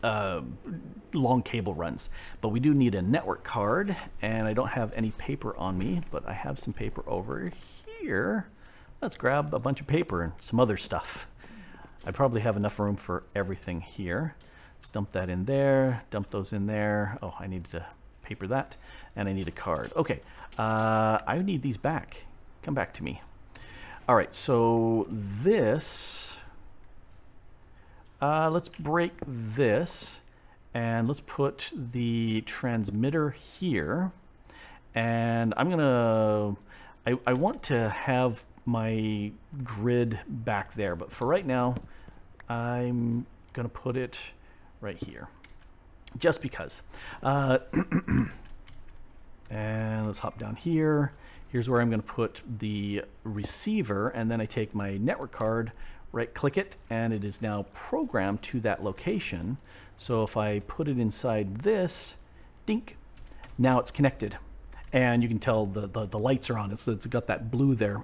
long cable runs. But we do need a network card, and I don't have any paper on me, but I have some paper over here. Let's grab a bunch of paper and some other stuff. I probably have enough room for everything here. Let's dump that in there, dump those in there. Oh, I need to paper that, and I need a card. Okay, I need these back. Come back to me. All right, so this, let's break this, and let's put the transmitter here. And I'm gonna, I want to have my grid back there, but for right now, I'm gonna put it right here, just because. And let's hop down here. Here's where I'm going to put the receiver, and then I take my network card, right-click it, and it is now programmed to that location. So if I put it inside this, dink, now it's connected. And you can tell the lights are on. It's got that blue there.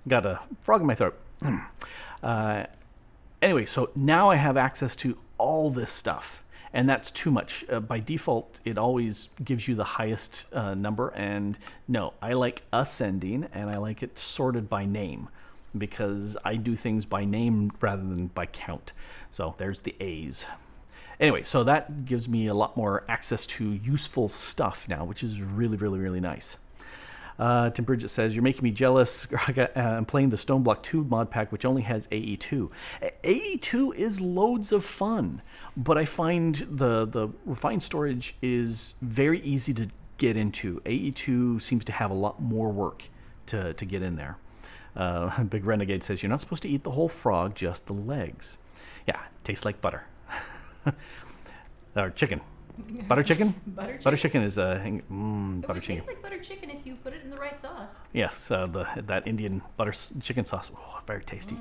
Got a frog in my throat. Anyway, so now I have access to all this stuff, and that's too much. By default, it always gives you the highest number, and no, I like ascending, and I like it sorted by name, because I do things by name rather than by count. So there's the A's. Anyway, so that gives me a lot more access to useful stuff now, which is really, really, really nice. Tim Bridget says, you're making me jealous. I'm playing the Stone Block 2 mod pack, which only has AE2. AE2 is loads of fun, but I find the refined storage is very easy to get into. AE2 seems to have a lot more work to get in there. Big Renegade says, you're not supposed to eat the whole frog, just the legs. Yeah, tastes like butter. Or chicken. Butter chicken? Butter chicken is butter chicken. It tastes like butter chicken if you put it in the right sauce. Yes, that Indian butter chicken sauce. Oh, very tasty.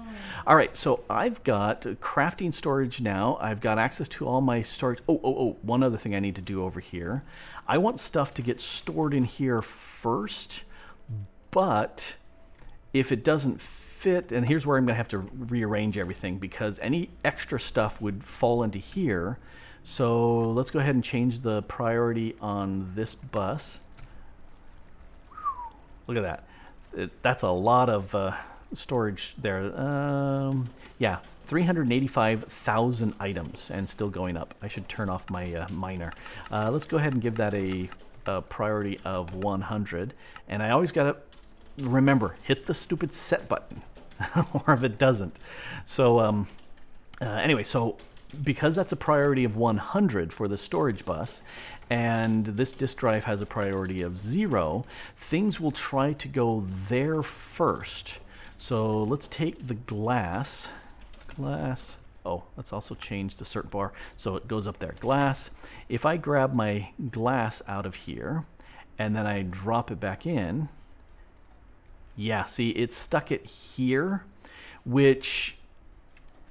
All right, so I've got crafting storage now. I've got access to all my storage. Oh, one other thing I need to do over here. I want stuff to get stored in here first, but if it doesn't fit, and here's where I'm going to have to rearrange everything because any extra stuff would fall into here. So let's go ahead and change the priority on this bus. Look at that. That's a lot of storage there. Yeah, 385,000 items and still going up. I should turn off my miner. Let's go ahead and give that a priority of 100. And I always got to remember, hit the stupid set button or if it doesn't. So anyway, so because that's a priority of 100 for the storage bus and this disk drive has a priority of 0, things will try to go there first. So let's take the glass. Oh, let's also change the cert bar so it goes up there. Glass. If I grab my glass out of here and then I drop it back in, yeah, see, it stuck it here, which,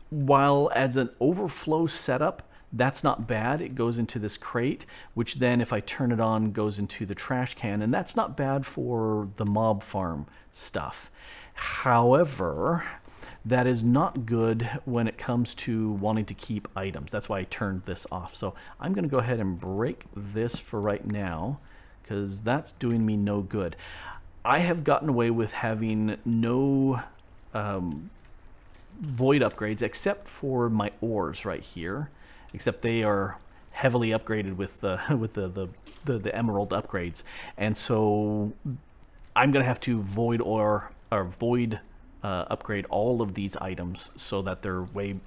while as an overflow setup, that's not bad. It goes into this crate, which then if I turn it on goes into the trash can, and that's not bad for the mob farm stuff. However, that is not good when it comes to wanting to keep items. That's why I turned this off. So I'm going to go ahead and break this for right now because that's doing me no good. I have gotten away with having no void upgrades except for my ores right here, except they are heavily upgraded with the emerald upgrades, and so I'm going to have to void upgrade all of these items so that they're way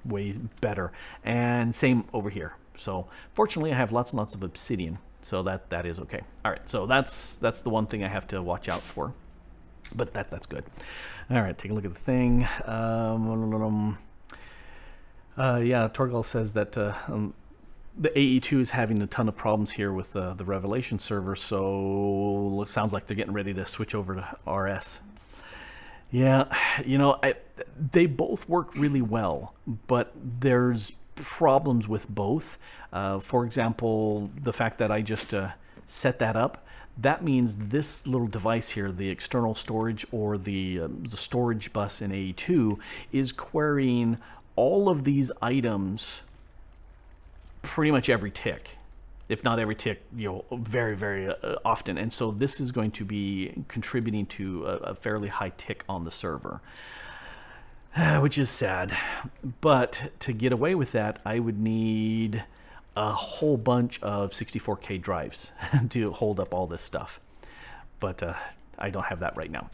better, and same over here. So fortunately I have lots and lots of obsidian, so that is okay. All right, so that's the one thing I have to watch out for, but that's good. All right, take a look at the thing. Yeah, Torgal says that the AE2 is having a ton of problems here with the Revelation server, so it sounds like they're getting ready to switch over to RS. Yeah, you know, they both work really well, but there's problems with both. For example, the fact that I just set that up, that means this little device here, the external storage or the storage bus in AE2, is querying all of these items pretty much every tick. If not every tick, you know, very often. And so this is going to be contributing to a fairly high tick on the server, which is sad. But to get away with that, I would need a whole bunch of 64K drives to hold up all this stuff. But I don't have that right now.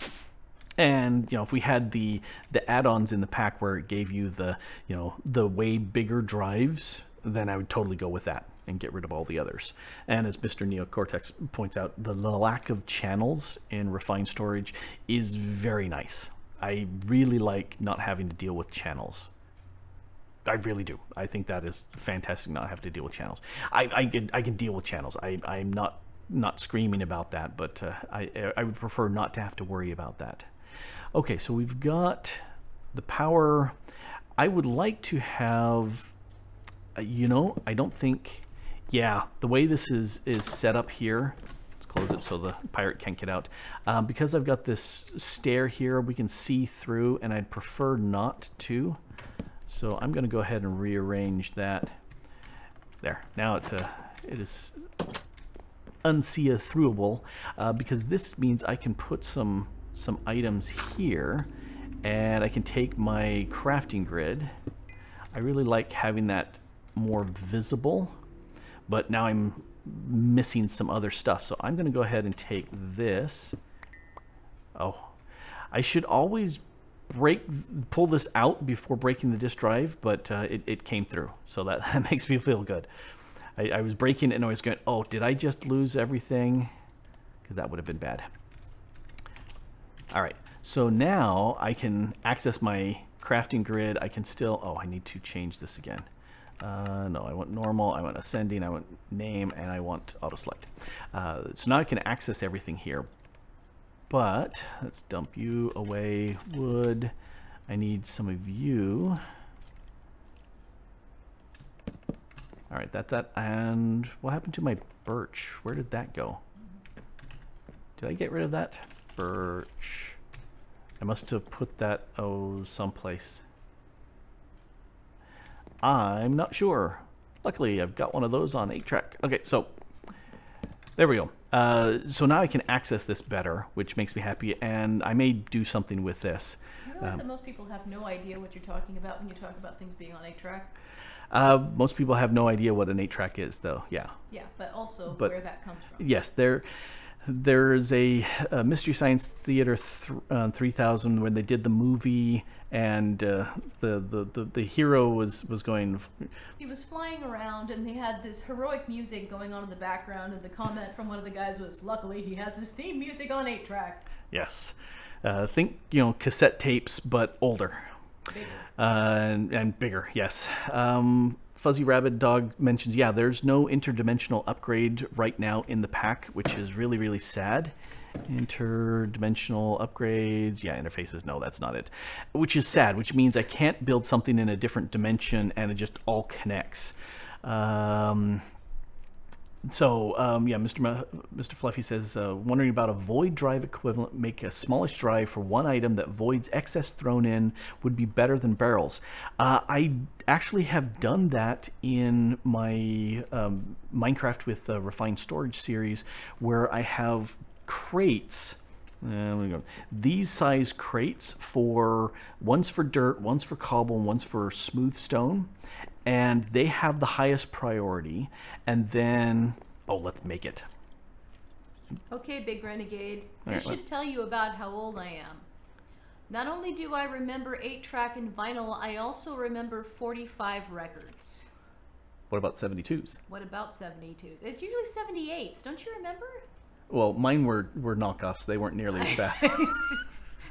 And, you know, if we had the add-ons in the pack where it gave you the way bigger drives, then I would totally go with that and get rid of all the others. And as Mr. Neocortex points out, the lack of channels in refined storage is very nice. I really like not having to deal with channels. I really do. I think that is fantastic, not have to deal with channels. I can deal with channels. I'm not screaming about that, but I would prefer not to have to worry about that. Okay, so we've got the power. I would like to have, you know, I don't think, yeah, the way this is set up here, let's close it so the pirate can't get out. Because I've got this stair here, we can see through, and I'd prefer not to. So I'm going to go ahead and rearrange that. There. Now it is unsee-throughable because this means I can put some items here, and I can take my crafting grid. I really like having that more visible, but now I'm missing some other stuff. So I'm going to go ahead and take this. Oh, I should always pull this out before breaking the disk drive, but it came through, so that makes me feel good. I was breaking it and I was going, oh, did I just lose everything? Because that would have been bad. All right, so now I can access my crafting grid. I can still, oh, I need to change this again. No, I want normal, I want ascending, I want name, and I want auto select. So now I can access everything here. But let's dump you away, wood. I need some of you. All right, that. And what happened to my birch? Where did that go? Did I get rid of that? Birch. I must have put that, someplace. I'm not sure. Luckily, I've got one of those on 8-track. Okay, so there we go. So now I can access this better, which makes me happy, and I may do something with this. You realize that most people have no idea what you're talking about when you talk about things being on 8-track? Most people have no idea what an 8-track is, though. Yeah. Yeah, but also where that comes from. Yes, there's a Mystery Science Theater 3000 when they did the movie, and the hero was going. He was flying around, and they had this heroic music going on in the background. And the comment from one of the guys was, "Luckily, he has his theme music on 8-track." Yes, think cassette tapes, but older. Bigger. And bigger. Yes. Fuzzy Rabbit Dog mentions, yeah, there's no interdimensional upgrade right now in the pack, which is really, really sad. Interdimensional upgrades, yeah, interfaces, no, that's not it. Which is sad, which means I can't build something in a different dimension and it just all connects. Yeah, Mr. Fluffy says, wondering about a void drive equivalent, make a smallish drive for one item that voids excess thrown in would be better than barrels. I actually have done that in my Minecraft with Refined Storage series, where I have crates. These size crates one's for dirt, one's for cobble, and one's for smooth stone. And they have the highest priority, and then, let's make it. Okay, Big Renegade. This should tell you about how old I am. Not only do I remember 8-track and vinyl, I also remember 45 records. What about 72s? What about 72? It's usually 78s, don't you remember? Well, mine were knockoffs. They weren't nearly as bad.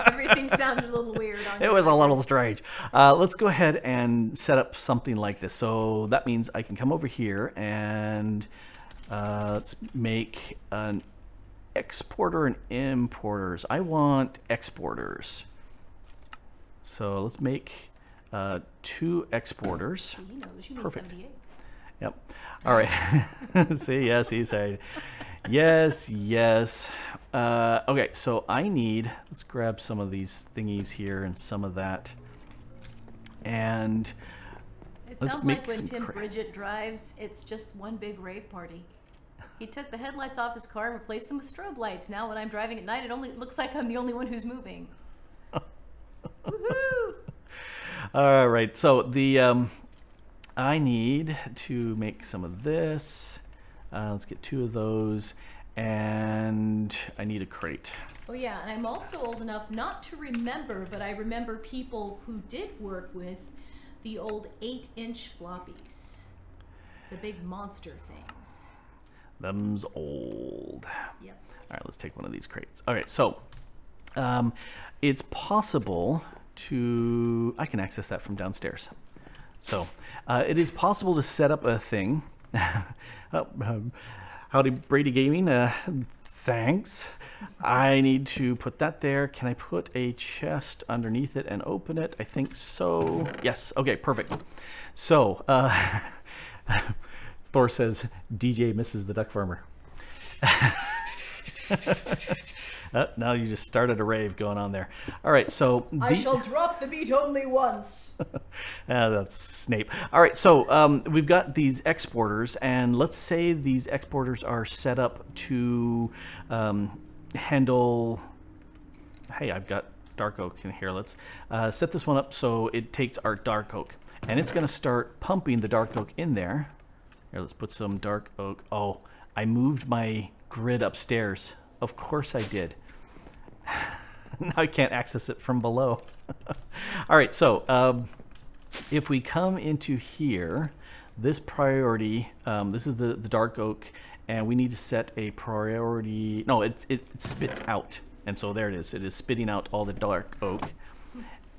Everything sounded a little weird on It was a little strange. Let's go ahead and set up something like this. So that means I can come over here and let's make an exporter and importers. I want exporters. So let's make 2 exporters. So he knows you mean Perfect. 78. Yep. All right. See, yes, he said. Yes, yes. Okay, so I need, let's grab some of these thingies here and some of that. And it let's sounds make like when some Tim Bridget drives, it's just one big rave party. He took the headlights off his car and replaced them with strobe lights. Now when I'm driving at night, it only looks like I'm the only one who's moving. Woohoo! All right, so I need to make some of this. Let's get 2 of those, and I need a crate. Oh yeah, and I'm also old enough not to remember, but I remember people who did work with the old 8-inch floppies. The big monster things. Them's old. Yep. All right, let's take one of these crates. All right, so it's possible to, I can access that from downstairs. So it is possible to set up a thing. Howdy, Brady Gaming. Thanks. I need to put that there. Can I put a chest underneath it and open it? I think so. Yes. Okay, perfect. So, Thor says, DJ misses the duck farmer. Now you just started a rave going on there. All right, so I shall drop the beat only once. That's Snape. All right, so we've got these exporters, and let's say these exporters are set up to handle. Hey, I've got dark oak in here. Let's set this one up so it takes our dark oak, and it's going to start pumping the dark oak in there. Here, let's put some dark oak. Oh, I moved my grid upstairs. Of course I did. Now I can't access it from below. All right, so if we come into here, this priority, this is the dark oak, and we need to set a priority. No, it spits out, and so there it is. It is spitting out all the dark oak.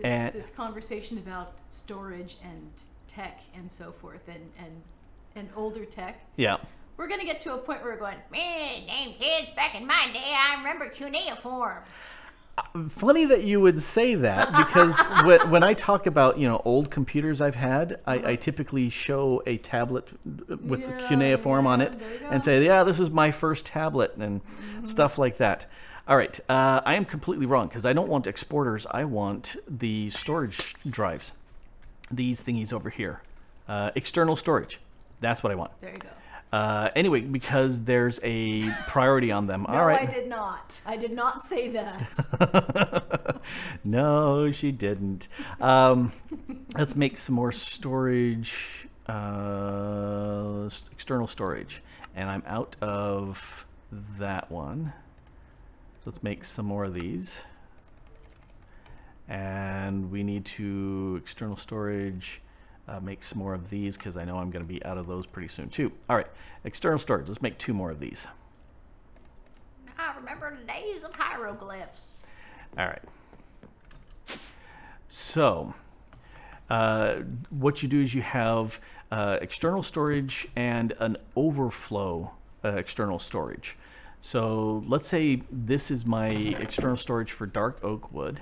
And this conversation about storage and tech and so forth, and older tech. Yeah. We're going to get to a point where we're going, man, damn kids, back in my day, I remember cuneiform. Funny that you would say that, because when I talk about, old computers I've had, I typically show a tablet with the cuneiform on it and say, yeah, this is my first tablet and stuff like that. All right, I am completely wrong because I don't want exporters. I want the storage drives. These thingies over here. External storage. That's what I want. There you go. Anyway, because there's a priority on them. No, all right. I did not. I did not say that. No, she didn't. Let's make some more storage. External storage. And I'm out of that one. So let's make some more of these. And we need to external storage. Make some more of these because I know I'm going to be out of those pretty soon too. All right, external storage. Let's make 2 more of these. I remember the days of hieroglyphs. All right. So what you do is you have external storage and an overflow external storage. So let's say this is my external storage for dark oak wood.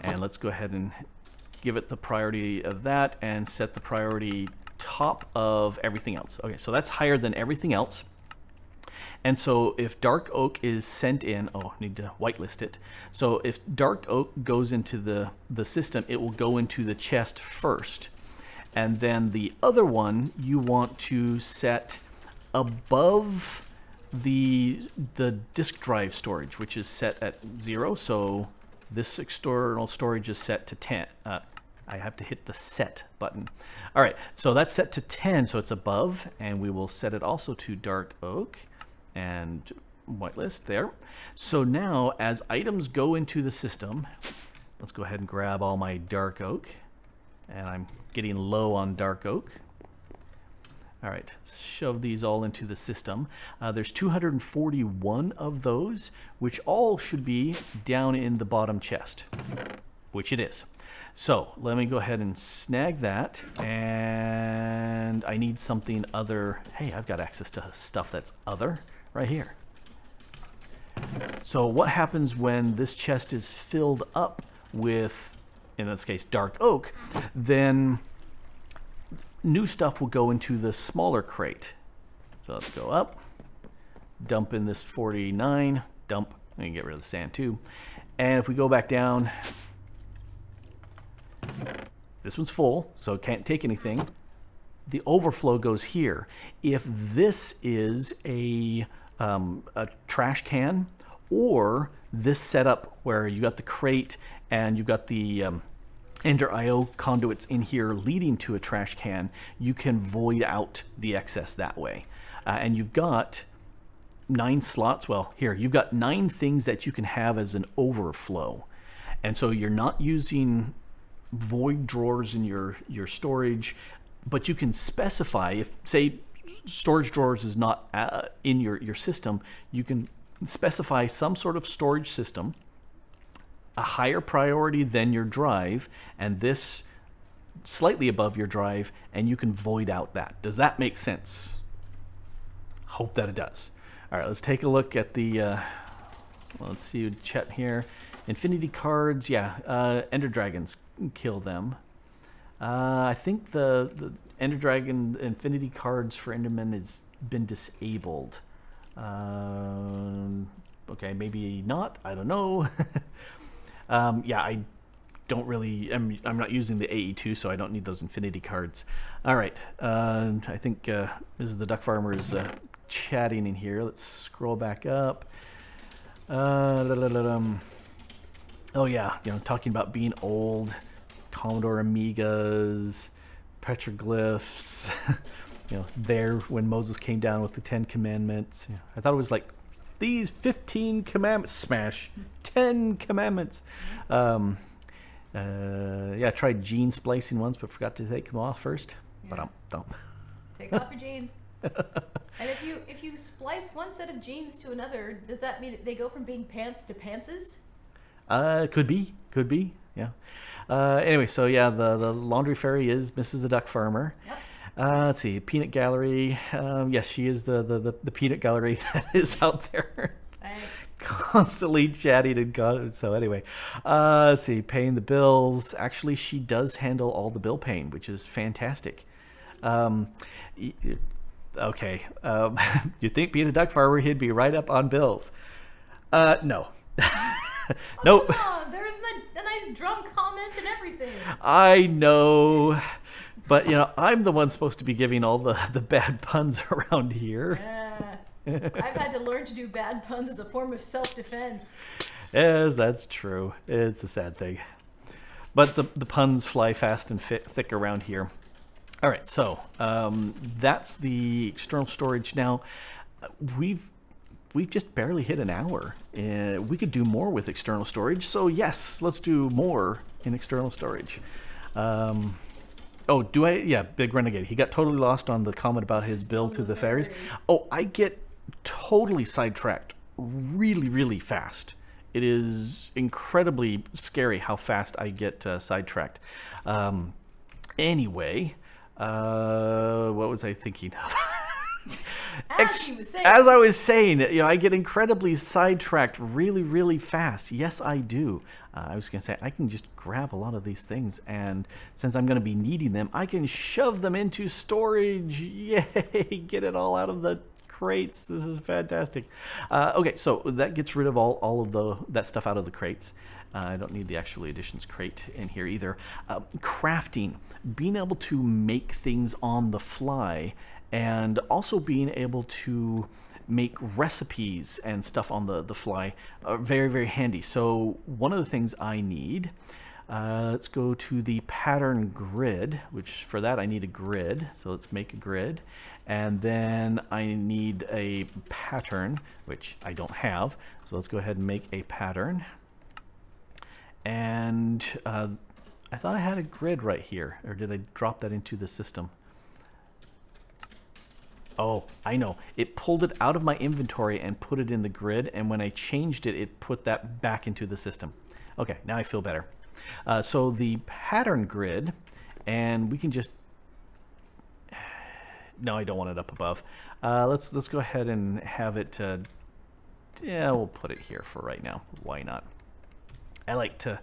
And let's go ahead and give it the priority of that and set the priority top of everything else. Okay, so that's higher than everything else. And so if dark oak is sent in, I need to whitelist it. So if dark oak goes into the system, it will go into the chest first. And then the other one you want to set above the disk drive storage, which is set at 0. So this external storage is set to 10. I have to hit the set button. All right, so that's set to 10, so it's above, and we will set it also to dark oak and whitelist there. So now as items go into the system, let's go ahead and grab all my dark oak, and I'm getting low on dark oak. All right, shove these all into the system. There's 241 of those, which all should be down in the bottom chest, which it is. So let me go ahead and snag that, and I need something other. Hey, I've got access to stuff that's other right here. So what happens when this chest is filled up with, in this case, dark oak, then new stuff will go into the smaller crate. So let's go up, dump in this 49, dump, and get rid of the sand too. And if we go back down, this one's full, so it can't take anything. The overflow goes here. If this is a trash can, or this setup where you got the crate and you've got the Ender IO conduits in here leading to a trash can, you can void out the excess that way. And you've got 9 slots. Well, here, you've got 9 things that you can have as an overflow. And so you're not using void drawers in your storage, but you can specify, if, say, storage drawers is not in your system, you can specify some sort of storage system, a higher priority than your drive, and this slightly above your drive, and you can void out that. Does that make sense? Hope that it does. All right, let's take a look at the, let's see, chat here. Infinity cards, yeah, Ender Dragons, kill them. I think the Ender Dragon Infinity cards for Enderman has been disabled. Okay, maybe not, I don't know. Yeah, I don't really, I'm not using the AE2, so I don't need those Infinity cards. All right, I think this is the DuckFarmer is chatting in here. Let's scroll back up. Oh yeah, you know, talking about being old, Commodore Amigas, petroglyphs, you know, there when Moses came down with the 10 Commandments. You know, I thought it was like these 15 commandments, smash, 10 commandments. Yeah, I tried gene splicing once, but forgot to take them off first. Yeah. But take off your jeans. And if you splice one set of jeans to another, does that mean they go from being pants to pantses? Could be, yeah. Anyway, so yeah, the laundry fairy is Mrs. the DuckFarmer. Yep. Let's see, Peanut Gallery. Yes, she is the peanut gallery that is out there. Thanks. Constantly chatting and God. So anyway, let's see, paying the bills. Actually, she does handle all the bill paying, which is fantastic. Okay, you think being a DuckFarmer, he'd be right up on bills. No. Oh, Nope. come on. There's a nice drum comment and everything. I know. But, I'm the one supposed to be giving all the bad puns around here. I've had to learn to do bad puns as a form of self-defense. Yes, that's true. It's a sad thing. But the puns fly fast and thick around here. All right, so that's the external storage. Now, we've just barely hit an hour. We could do more with external storage. So yes, let's do more in external storage. Oh, do I? Yeah, Big Renegade. He got totally lost on the comment about his build to the ferries. Oh, I get totally sidetracked really, really fast. It is incredibly scary how fast I get sidetracked. Anyway, what was I thinking of? As I was saying, I get incredibly sidetracked really, really fast. Yes, I do. I was going to say, I can just grab a lot of these things, and since I'm going to be needing them, I can shove them into storage. Yay! Get it all out of the crates. This is fantastic. Okay, so that gets rid of all of that stuff out of the crates. I don't need the actual additions crate in here either. Crafting, being able to make things on the fly, and also being able to make recipes and stuff on the fly are very, very handy. So one of the things I need, let's go to the pattern grid, which for that I need a grid. So let's make a grid. And then I need a pattern, which I don't have. So let's go ahead and make a pattern. And I thought I had a grid right here, or did I drop that into the system? Oh, I know. It pulled it out of my inventory and put it in the grid, and when I changed it, it put that back into the system. Okay, now I feel better. So the pattern grid, and we can just... No, I don't want it up above. Let's go ahead and have it... yeah, we'll put it here for right now. Why not? I like to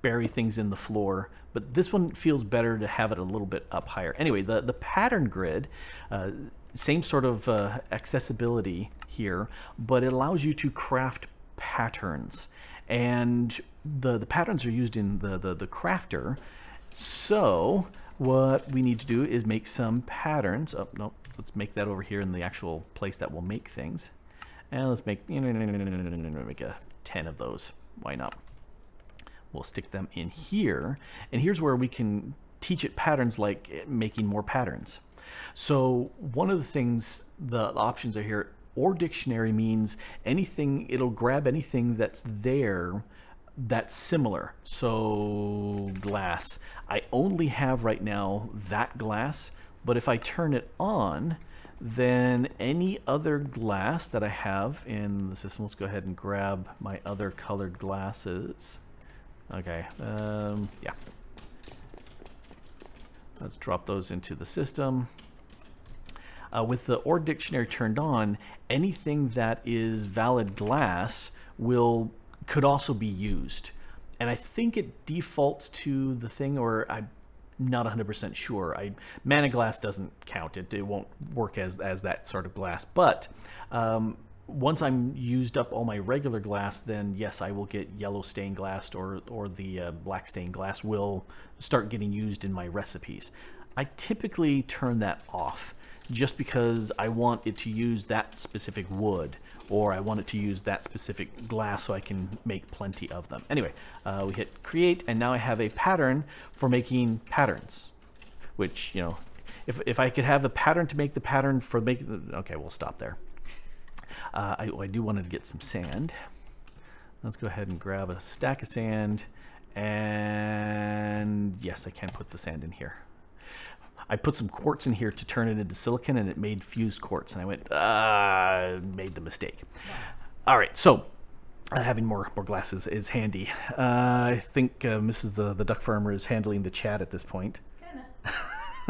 bury things in the floor, but this one feels better to have it a little bit up higher. Anyway, the pattern grid... same sort of accessibility here, but it allows you to craft patterns, and the patterns are used in the crafter. So what we need to do is make some patterns. Oh no, let's make that over here in the actual place that will make things, and let's make make a 10 of those. Why not? We'll stick them in here, and here's where we can teach it patterns like making more patterns. So one of the things, the options are here. Or dictionary means anything, it'll grab anything that's there that's similar. So glass. I only have right now that glass, but if I turn it on, then any other glass that I have in the system, let's go ahead and grab my other colored glasses. Okay, yeah. Let's drop those into the system. With the OR dictionary turned on, anything that is valid glass could also be used. And I think it defaults to the thing, or I'm not 100% sure. Mana glass doesn't count. It won't work as that sort of glass. But once I'm used up all my regular glass, then yes, I will get yellow stained glass, or the black stained glass will start getting used in my recipes. I typically turn that off just because I want it to use that specific wood, or I want it to use that specific glass so I can make plenty of them. Anyway, we hit create, and now I have a pattern for making patterns, which, if I could have the pattern to make the pattern for making... Okay, we'll stop there. I do want to get some sand. Let's go ahead and grab a stack of sand, and yes, I can put the sand in here. I put some quartz in here to turn it into silicon, and it made fused quartz, and I went, made the mistake. All right, so having more glasses is handy. I think Mrs. the DuckFarmer is handling the chat at this point.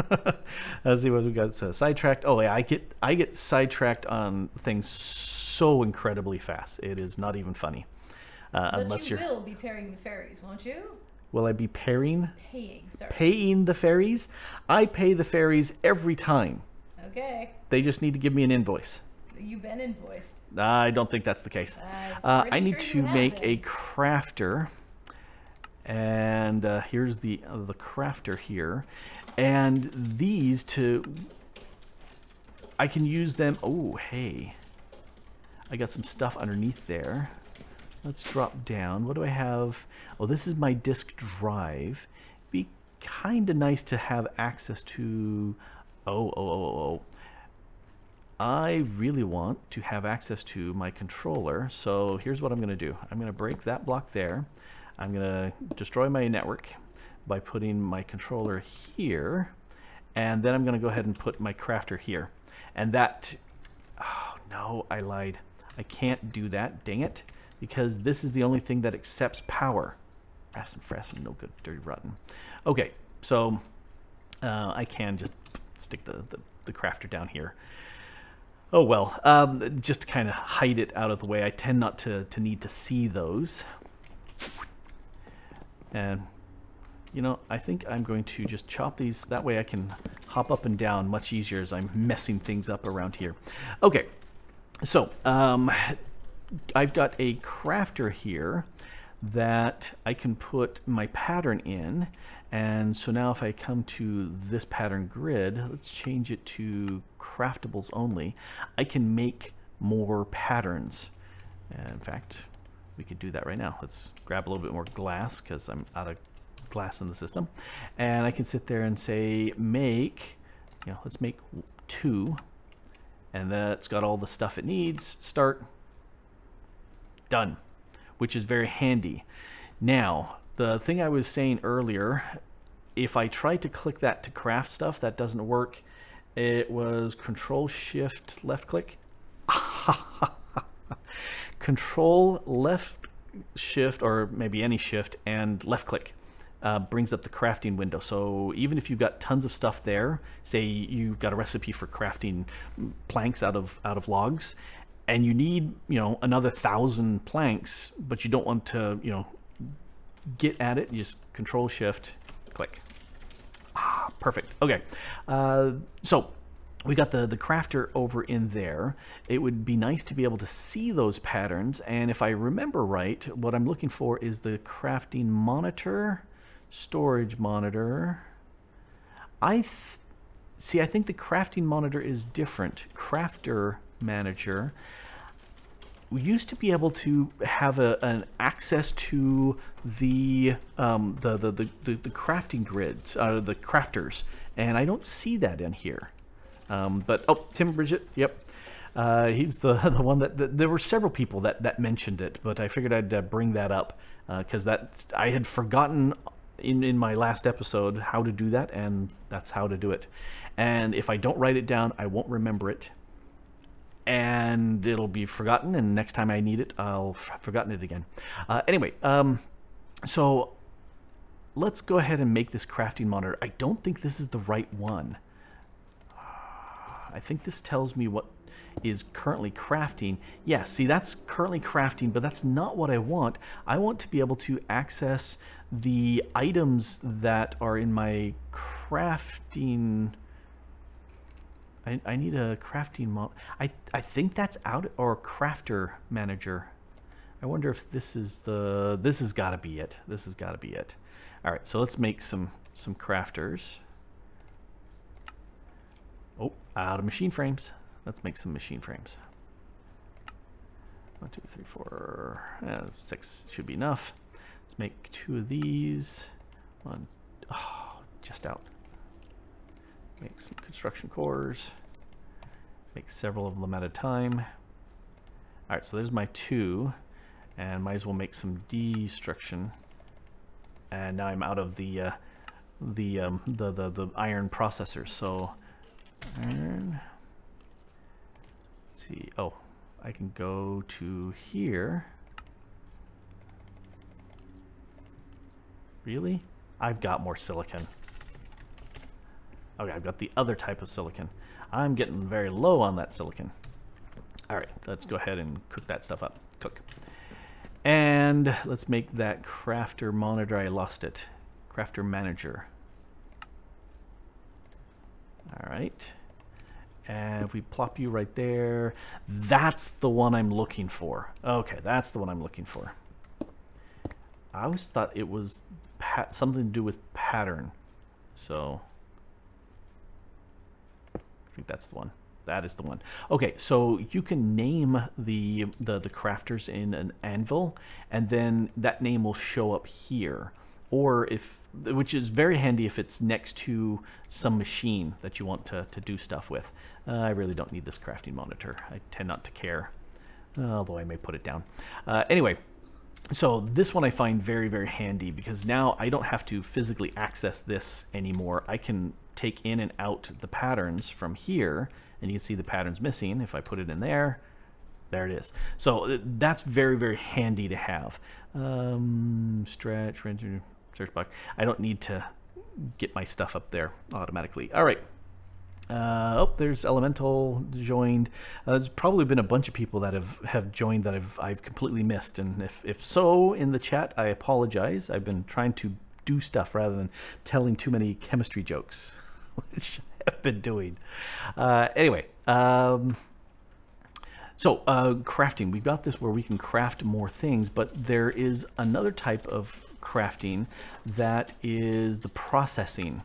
Kinda. Let's see what we got. Sidetracked. Oh yeah, I get sidetracked on things so incredibly fast. It is not even funny. But you will be pairing the fairies, won't you? Will I be paying? Sorry. Paying the fairies? I pay the fairies every time. Okay. They just need to give me an invoice. You've been invoiced. I don't think that's the case. I need to make a crafter. And here's the crafter here. And these I can use them. Oh, hey. I got some stuff underneath there. Let's drop down. What do I have? Oh, this is my disk drive. Be kind of nice to have access to... Oh. I really want to have access to my controller. So here's what I'm going to do. I'm going to break that block there. I'm going to destroy my network by putting my controller here. And then I'm going to go ahead and put my crafter here. And that... Oh, no, I lied. I can't do that, dang it, because this is the only thing that accepts power. Frassen, no good, dirty, rotten. Okay, so I can just stick the crafter down here. Oh well, just to kind of hide it out of the way. I tend not to need to see those. And, you know, I think I'm going to just chop these. That way I can hop up and down much easier as I'm messing things up around here. Okay. So, I've got a crafter here that I can put my pattern in. And so now if I come to this pattern grid, let's change it to craftables only. I can make more patterns. And in fact, we could do that right now. Let's grab a little bit more glass because I'm out of glass in the system. And I can sit there and say, let's make 2. And that's got all the stuff it needs. Start. Done. Which is very handy. Now, the thing I was saying earlier, if I try to click that to craft stuff, that doesn't work. It was Control Shift left click. Control left shift, or maybe any shift, and left click. Brings up the crafting window. So even if you've got tons of stuff there, say you've got a recipe for crafting planks out of logs, and you need, another 1,000 planks, but you don't want to, get at it, you just Control Shift click. Perfect. Okay. So we got the crafter over in there. It would be nice to be able to see those patterns, and if I remember right, what I'm looking for is the crafting monitor. Storage monitor. I think the crafting monitor is different. Crafter manager. We used to be able to have an access to the crafting grids, the crafters, and I don't see that in here. But Tim Bridget, yep. He's the one that there were several people that mentioned it, but I figured I'd bring that up because I had forgotten in my last episode how to do that, and that's how to do it. And if I don't write it down, I won't remember it, and it'll be forgotten, and next time I need it, I'll have forgotten it again. Anyway, so let's go ahead and make this crafting monitor. I don't think this is the right one. I think this tells me what is currently crafting. Yeah, see, that's currently crafting, but that's not what I want. I want to be able to access the items that are in my crafting. I need a crafting mod. I think that's out, or crafter manager. I wonder if this is this has got to be it. This has got to be it. All right, so let's make some crafters. Oh, out of machine frames. Let's make some machine frames. 1, 2, 3, 4, 6 should be enough. Let's make 2 of these. Just out. Make some construction cores. Make several of them at a time. All right, so there's my 2, and might as well make some destruction. And now I'm out of the iron processors. So iron. Let's see. Oh, I can go to here. Really? I've got more silicon. Okay, I've got the other type of silicon. I'm getting very low on that silicon. All right, let's go ahead and cook that stuff up. Cook. And let's make that crafter monitor. I lost it. Crafter manager. All right. And if we plop you right there, that's the one I'm looking for. Okay, that's the one I'm looking for. I always thought it was something to do with pattern. So I think that's the one. That is the one. Okay, so you can name the crafters in an anvil, and then that name will show up here. Or which is very handy if it's next to some machine that you want to do stuff with. I really don't need this crafting monitor. I tend not to care, although I may put it down. Anyway, so this one I find very, very handy because now I don't have to physically access this anymore. I can take in and out the patterns from here, and you can see the patterns missing. If I put it in there, there it is. So that's very, very handy to have. Stretch, render, search box. I don't need to get my stuff up there automatically. All right. Oh, there's Elemental joined. There's probably been a bunch of people that have joined that I've completely missed. And if so, in the chat, I apologize. I've been trying to do stuff rather than telling too many chemistry jokes, which I've been doing. Anyway, so crafting. We've got this where we can craft more things, but there is another type of crafting that is the processing.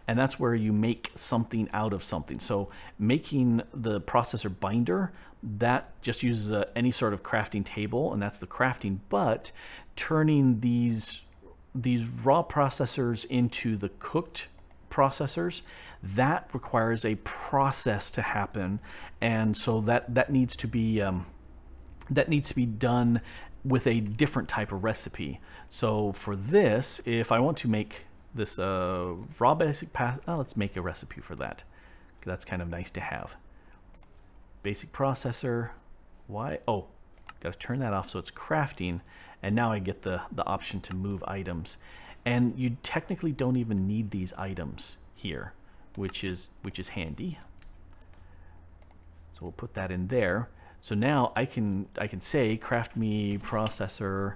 And that's where you make something out of something. So making the processor binder, that just uses any sort of crafting table, and that's the crafting. But turning these raw processors into the cooked processors, that requires a process to happen, and so that needs to be done with a different type of recipe. So for this, if I want to make this raw basic path, let's make a recipe for that. That's kind of nice to have. Basic processor. Why? Oh, got to turn that off so it's crafting, and now I get the option to move items. And you technically don't even need these items here, which is handy. So we'll put that in there. So now I can say craft me processor.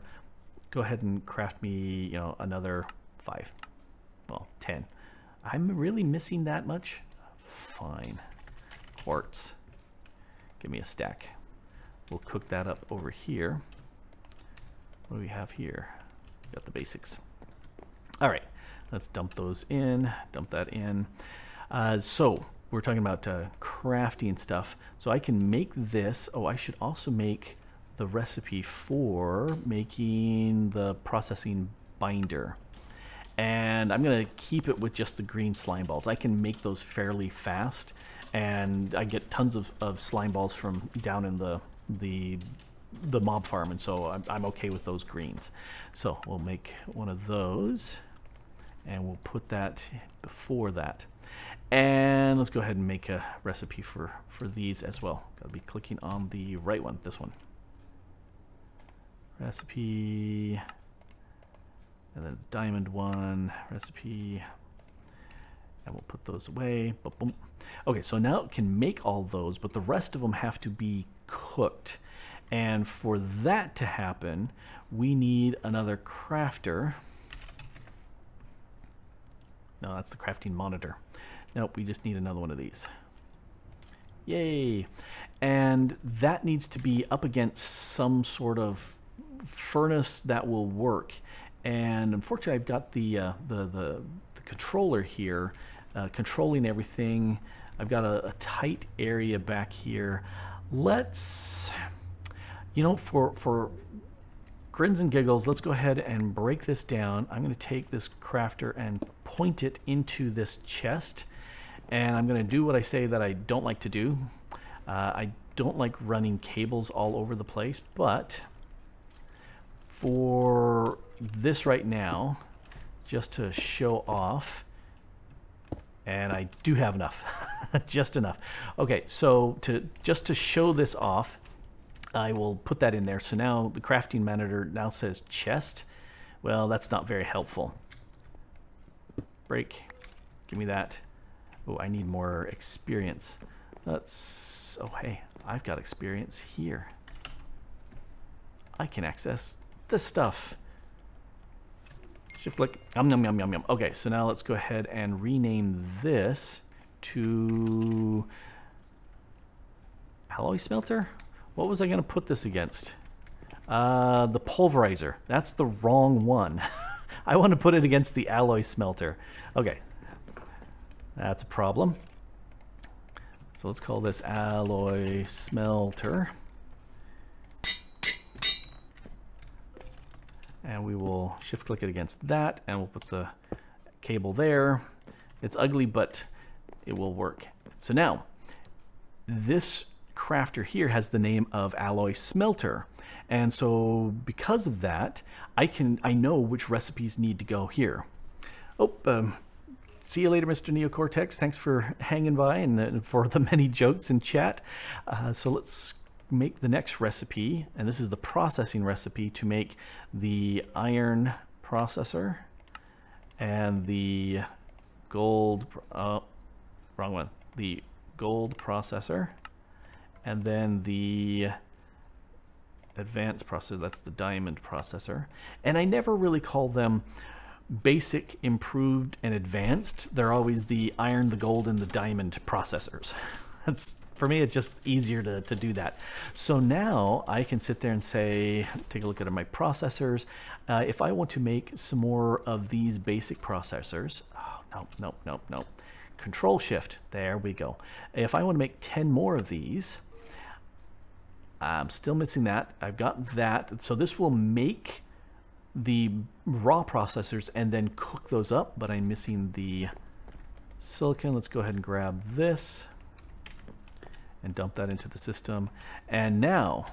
Go ahead and craft me, another 5. Well, 10. I'm really missing that much. Fine. Quartz. Give me a stack. We'll cook that up over here. What do we have here? Got the basics. All right, let's dump those in, dump that in. So we're talking about crafting stuff. So I can make this. Oh, I should also make the recipe for making the processing binder. And I'm gonna keep it with just the green slime balls. I can make those fairly fast, and I get tons of slime balls from down in the mob farm, and so I'm okay with those greens. So we'll make one of those, and we'll put that before that. And let's go ahead and make a recipe for these as well. Gotta be clicking on the right one, this one. Recipe, and then the diamond one, recipe, and we'll put those away. Boom, boom. Okay, so now it can make all those, but the rest of them have to be cooked. And for that to happen, we need another crafter. No, that's the crafting monitor. Nope, we just need another one of these. Yay! And that needs to be up against some sort of furnace that will work. And unfortunately, I've got the controller here controlling everything. I've got a tight area back here. Let's, for grins and giggles, let's go ahead and break this down. I'm going to take this crafter and point it into this chest, and I'm going to do what I say that I don't like to do. I don't like running cables all over the place, but for this right now, just to show off, and I do have enough, just enough. Okay, so just to show this off, I will put that in there. So now the crafting monitor now says chest. Well, that's not very helpful. Break. Give me that. Oh, I need more experience. Oh, hey, I've got experience here. I can access this stuff. Shift click. Yum, yum, yum, yum, yum. Okay, so now let's go ahead and rename this to alloy smelter? What was I going to put this against? The pulverizer. That's the wrong one. I want to put it against the alloy smelter. Okay. That's a problem. So let's call this alloy smelter. And we will shift click it against that, and we'll put the cable there. It's ugly, but it will work. So now, this crafter here has the name of alloy smelter. And so because of that, I know which recipes need to go here. Oh, see you later, Mr. Neocortex. Thanks for hanging by and for the many jokes in chat. So let's make the next recipe, and this is the processing recipe to make the iron processor and the gold, wrong one, the gold processor, and then the advanced processor, that's the diamond processor. And I never really call them basic, improved, and advanced. They're always the iron, the gold, and the diamond processors. That's, for me, it's just easier to do that. So now I can sit there and say, take a look at my processors. If I want to make some more of these basic processors, no. Control Shift, there we go. If I want to make 10 more of these, I'm still missing that. I've got that. So this will make the raw processors and then cook those up, but I'm missing the silicon. Let's go ahead and grab this and dump that into the system. And now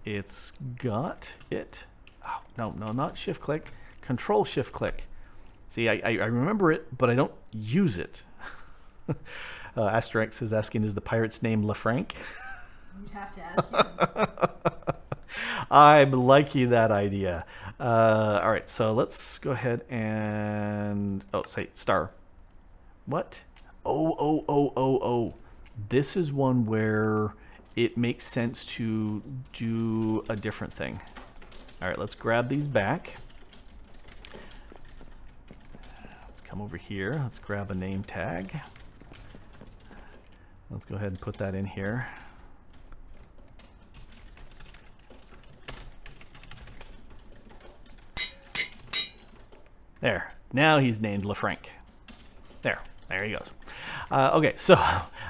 it's got it. Oh, no, not shift click, Control Shift click. See, I remember it, but I don't use it. Asterix is asking, is the pirate's name LaFranc? You'd have to ask him. I'm liking that idea. All right, so let's go ahead and, say star. What? Oh. This is one where it makes sense to do a different thing. All right, let's grab these back. Let's come over here. Let's grab a name tag. Let's go ahead and put that in here. There. Now he's named LaFranc. There he goes. Okay, so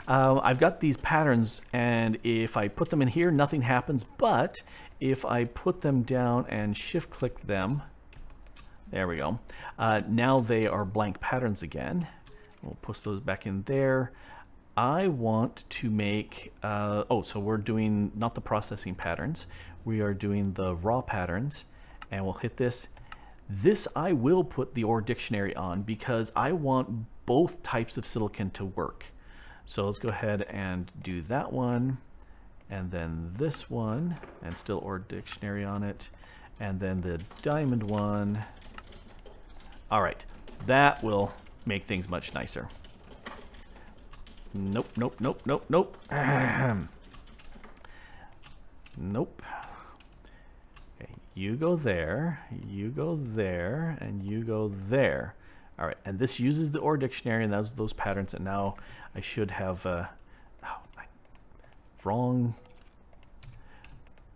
I've got these patterns, and if I put them in here, nothing happens. But if I put them down and shift click them, there we go. Now they are blank patterns again. We'll push those back in there. I want to make, so we're doing not the processing patterns. We are doing the raw patterns, and we'll hit this. This I will put the OR dictionary on because I want both types of silicon to work. So let's go ahead and do that one, and then this one, and still OR dictionary on it, and then the diamond one. All right, that will make things much nicer. Nope. Nope. Okay, you go there, and you go there. All right, and this uses the OR dictionary, and those patterns, and now I should have, wrong.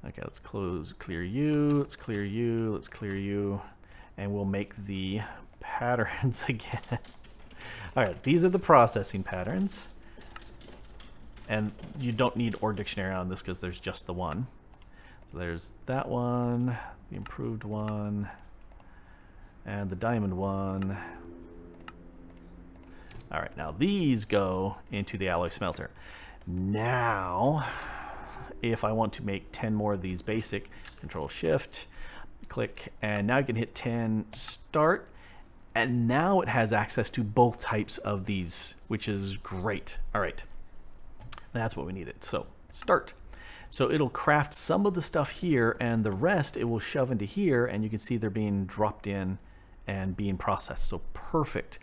Okay, let's clear you, let's clear you, and we'll make the patterns again. All right, these are the processing patterns, and you don't need OR dictionary on this because there's just the one. So there's that one, the improved one, and the diamond one. All right, now these go into the alloy smelter. Now, if I want to make 10 more of these basic, Control Shift, click, and now I can hit 10, start, and now it has access to both types of these, which is great. All right, that's what we needed. So start. So it'll craft some of the stuff here, and the rest it will shove into here, and you can see they're being dropped in and being processed. So perfect.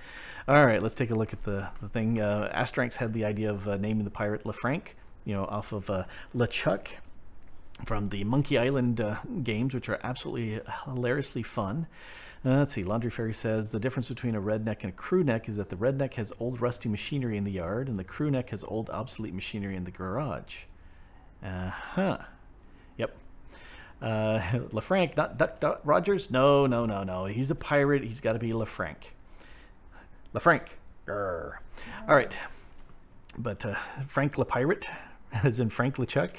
All right, let's take a look at the thing. Asterix had the idea of naming the pirate LaFranc, off of LeChuck from the Monkey Island games, which are absolutely hilariously fun. Let's see, Laundry Fairy says the difference between a redneck and a crew neck is that the redneck has old rusty machinery in the yard, and the crew neck has old obsolete machinery in the garage. Uh-huh. Yep. LaFranc, not Duck Rogers? No, no, no, no. He's a pirate. He's got to be LaFranc. LaFranc. Grr. All right. But Frank LaPirate, as in Frank LeChuck.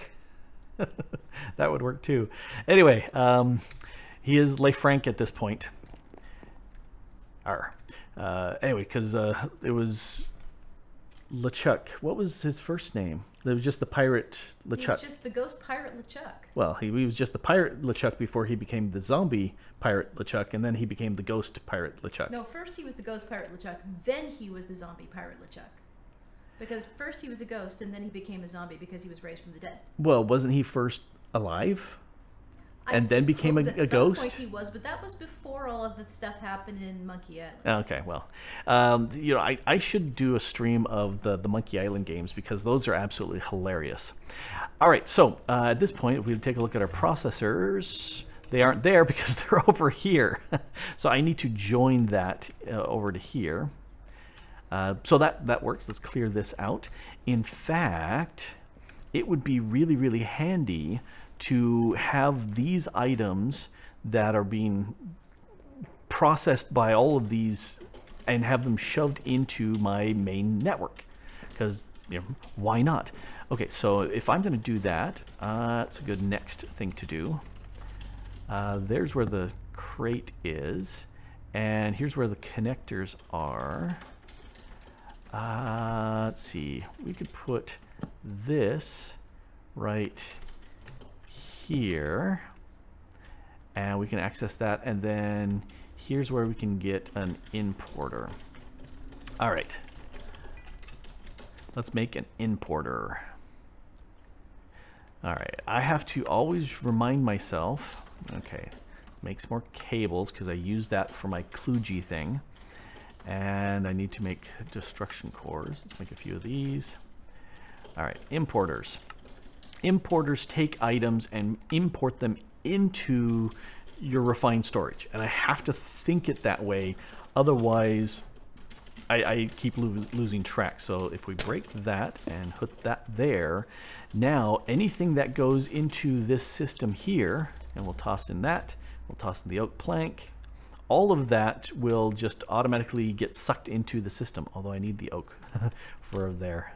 That would work too. Anyway, he is LaFranc at this point. Anyway, because it was LeChuck. What was his first name? It was just the pirate LeChuck. He was just the ghost pirate LeChuck. Well, he was just the pirate LeChuck before he became the zombie pirate LeChuck, and then he became the ghost pirate LeChuck. No, first he was the ghost pirate LeChuck, then he was the zombie pirate LeChuck. Because first he was a ghost, and then he became a zombie because he was raised from the dead. Well, wasn't he first alive? And then became a ghost? At some point he was, but that was before all of the stuff happened in Monkey Island. Okay, well, you know, I should do a stream of the Monkey Island games because those are absolutely hilarious. All right, so at this point, if we take a look at our processors, they aren't there because they're over here. So I need to join that over to here. So that works. Let's clear this out. In fact, it would be really, really handy to have these items that are being processed by all of these and have them shoved into my main network, because, you know, why not? Okay, so if I'm going to do that, that's a good next thing to do. There's where the crate is, and here's where the connectors are. Let's see, we could put this right here, and we can access that, and then here's where we can get an importer. All right, let's make an importer. All right, I have to always remind myself, okay, make some more cables because I use that for my kludgy thing, and I need to make destruction cores. Let's make a few of these. All right, importers. Importers take items and import them into your refined storage, and I have to think it that way, otherwise I keep losing track. So if we break that and put that there, now anything that goes into this system here, and we'll toss in that, we'll toss in the oak plank, all of that will just automatically get sucked into the system, although I need the oak for there.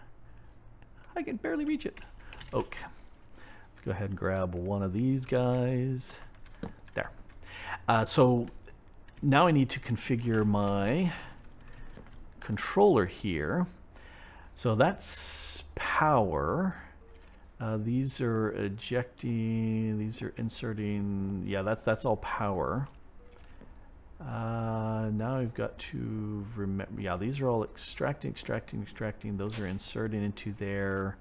I can barely reach it. Oak. Let's go ahead and grab one of these guys. There. So now I need to configure my controller here. So that's power. These are ejecting. These are inserting. Yeah, that's all power. Now I've got to remember. Yeah, these are all extracting. Those are inserting into there.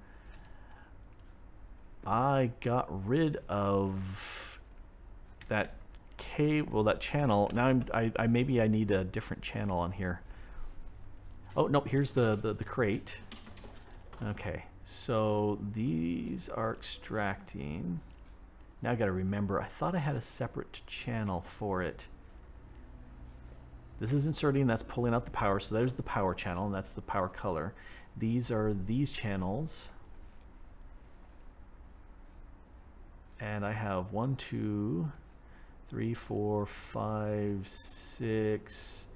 I got rid of that cable, that channel. Now I maybe I need a different channel on here. Oh no, here's the crate. Okay, so these are extracting. Now I got to remember. I thought I had a separate channel for it. This is inserting. That's pulling out the power. So there's the power channel, and that's the power color. These are these channels. And I have 1, 2, 3, 4, 5, 6.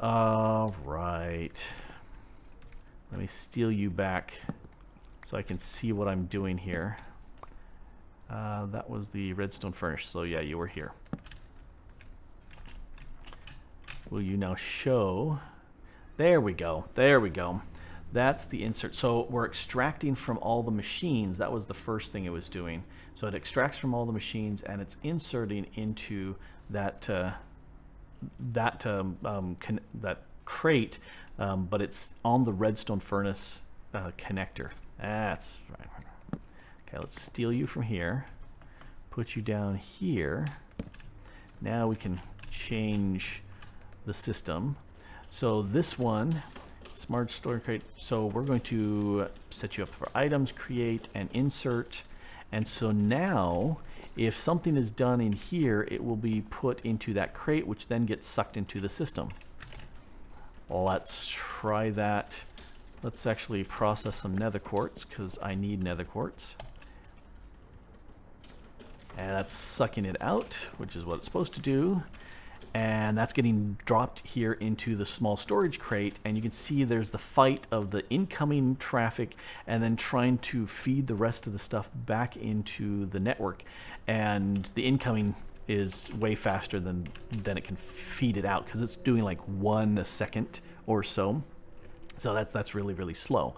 All right. Let me steal you back so I can see what I'm doing here. That was the redstone furnace. So yeah, you were here. Will you now show? There we go. There we go. That's the insert. So we're extracting from all the machines. That was the first thing it was doing. So it extracts from all the machines and it's inserting into that that crate, but it's on the redstone furnace connector. That's right. Okay, let's steal you from here. Put you down here. Now we can change the system. So this one, smart store crate. So we're going to set you up for items, create, and insert. And so now, if something is done in here, it will be put into that crate, which then gets sucked into the system. Let's try that let's actually process some nether quartz because I need nether quartz. And that's sucking it out, which is what it's supposed to do. And that's getting dropped here into the small storage crate. And you can see there's the fight of the incoming traffic and then trying to feed the rest of the stuff back into the network. And the incoming is way faster than it can feed it out because it's doing like 1 a second or so. So that's really, really slow.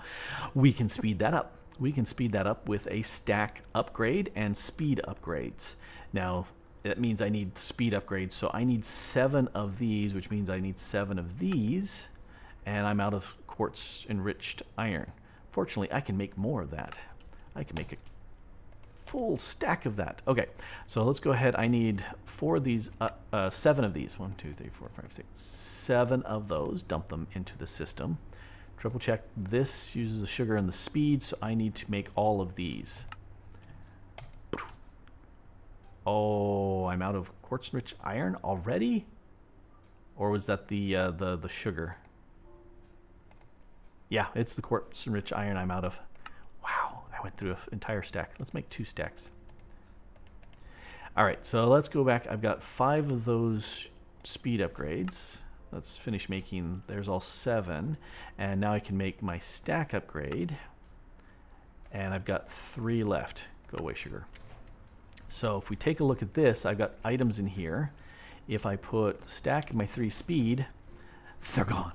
We can speed that up. We can speed that up with a stack upgrade and speed upgrades. Now, that means I need speed upgrades, so I need 7 of these, which means I need 7 of these, and I'm out of quartz enriched iron. Fortunately, I can make more of that. I can make a full stack of that. Okay, so let's go ahead. I need 4 of these, 7 of these. 1, 2, 3, 4, 5, 6, 7 of those. Dump them into the system. Triple check. This uses the sugar and the speed, so I need to make all of these. Oh, I'm out of quartz-rich iron already? Or was that the sugar? Yeah, it's the quartz-rich iron I'm out of. Wow, I went through an entire stack. Let's make 2 stacks. All right, so let's go back. I've got 5 of those speed upgrades. Let's finish making, there's all 7. And now I can make my stack upgrade. And I've got 3 left. Go away, sugar. So if we take a look at this, I've got items in here. If I put stack in my 3 speed, they're gone.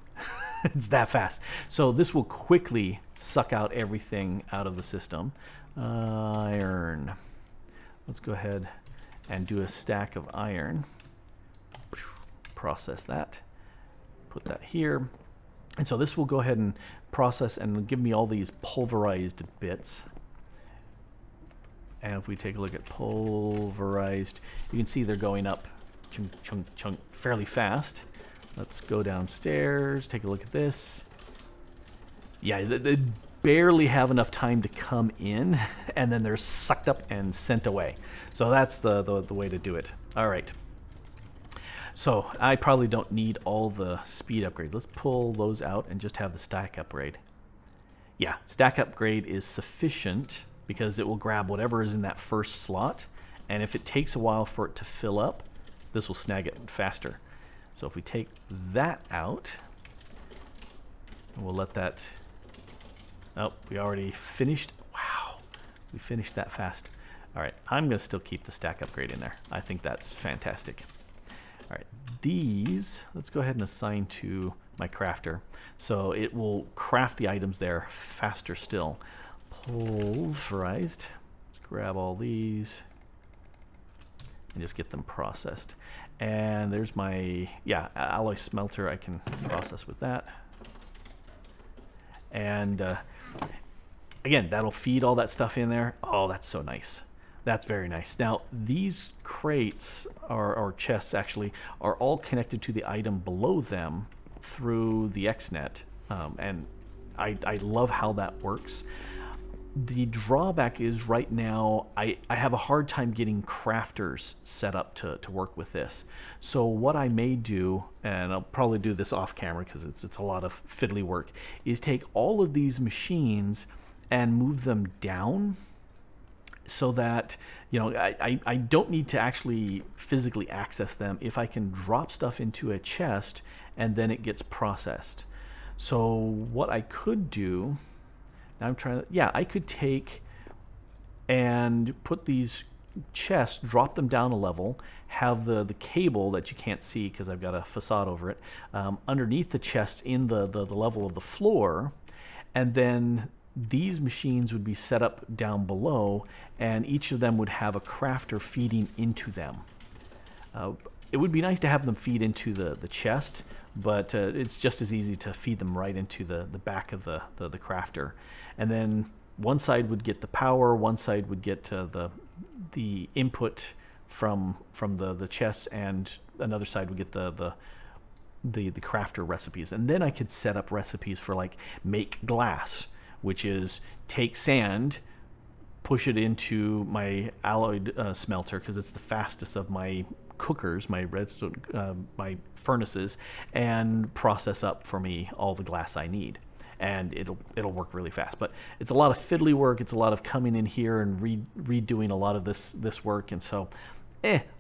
It's that fast. So this will quickly suck out everything out of the system. Iron. Let's go ahead and do a stack of iron. Process that. Put that here. And so this will go ahead and process and give me all these pulverized bits. And if we take a look at pulverized, you can see they're going up chunk, chunk, chunk fairly fast. Let's go downstairs, take a look at this. Yeah, they barely have enough time to come in, and then they're sucked up and sent away. So that's the way to do it. All right. So I probably don't need all the speed upgrades. Let's pull those out and just have the stack upgrade. Yeah, stack upgrade is sufficient because it will grab whatever is in that first slot, and if it takes a while for it to fill up, this will snag it faster. So if we take that out, we'll let that, oh, we already finished. Wow, we finished that fast. All right, I'm gonna still keep the stack upgrade in there. I think that's fantastic. All right, these, let's go ahead and assign to my crafter. So it will craft the items there faster still. Pulverized. Let's grab all these and just get them processed. And there's my, yeah, alloy smelter. I can process with that. And again, that'll feed all that stuff in there. Oh, that's so nice. That's very nice. Now, these crates, or chests actually, are all connected to the item below them through the XNet. And I love how that works. The drawback is right now I have a hard time getting crafters set up to work with this. So what I may do, and I'll probably do this off camera because it's a lot of fiddly work, is take all of these machines and move them down so that, you know, I don't need to actually physically access them if I can drop stuff into a chest and then it gets processed. So what I could do, now I'm trying to, yeah, I could take and put these chests, drop them down a level, have the cable that you can't see because I've got a facade over it, underneath the chests in the level of the floor, and then these machines would be set up down below, and each of them would have a crafter feeding into them. It would be nice to have them feed into the chest, but it's just as easy to feed them right into the back of the crafter. And then one side would get the power, one side would get the input from the chests, and another side would get the crafter recipes. And then I could set up recipes for, like, make glass, which is take sand, push it into my alloyed smelter because it's the fastest of my cookers, my redstone, my furnaces, and process up for me all the glass I need. and it'll work really fast. But it's a lot of fiddly work. It's a lot of coming in here and redoing a lot of this work, and so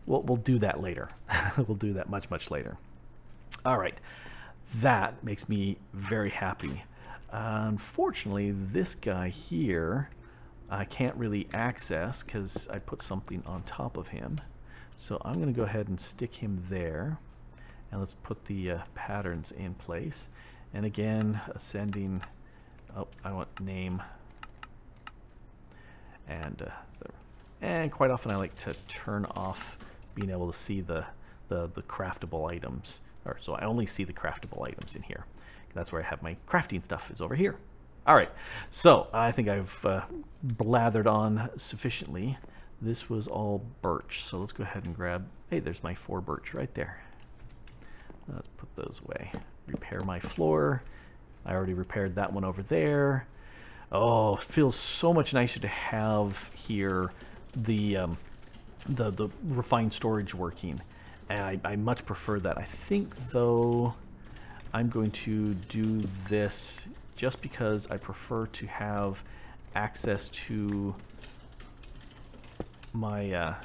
we'll do that later. We'll do that much later. All right, that makes me very happy. Unfortunately, this guy here I can't really access because I put something on top of him. So I'm going to go ahead and stick him there. And let's put the patterns in place. And again, ascending, I want name. And quite often I like to turn off being able to see the craftable items. So I only see the craftable items in here. That's where I have my crafting stuff, is over here. All right, so I think I've blathered on sufficiently. This was all birch, so let's go ahead and grab, hey, there's my 4 birch right there. Let's put those away. Repair my floor. I already repaired that one over there. Oh, it feels so much nicer to have here the refined storage working. And I much prefer that. I think, though, I'm going to do this just because I prefer to have access to my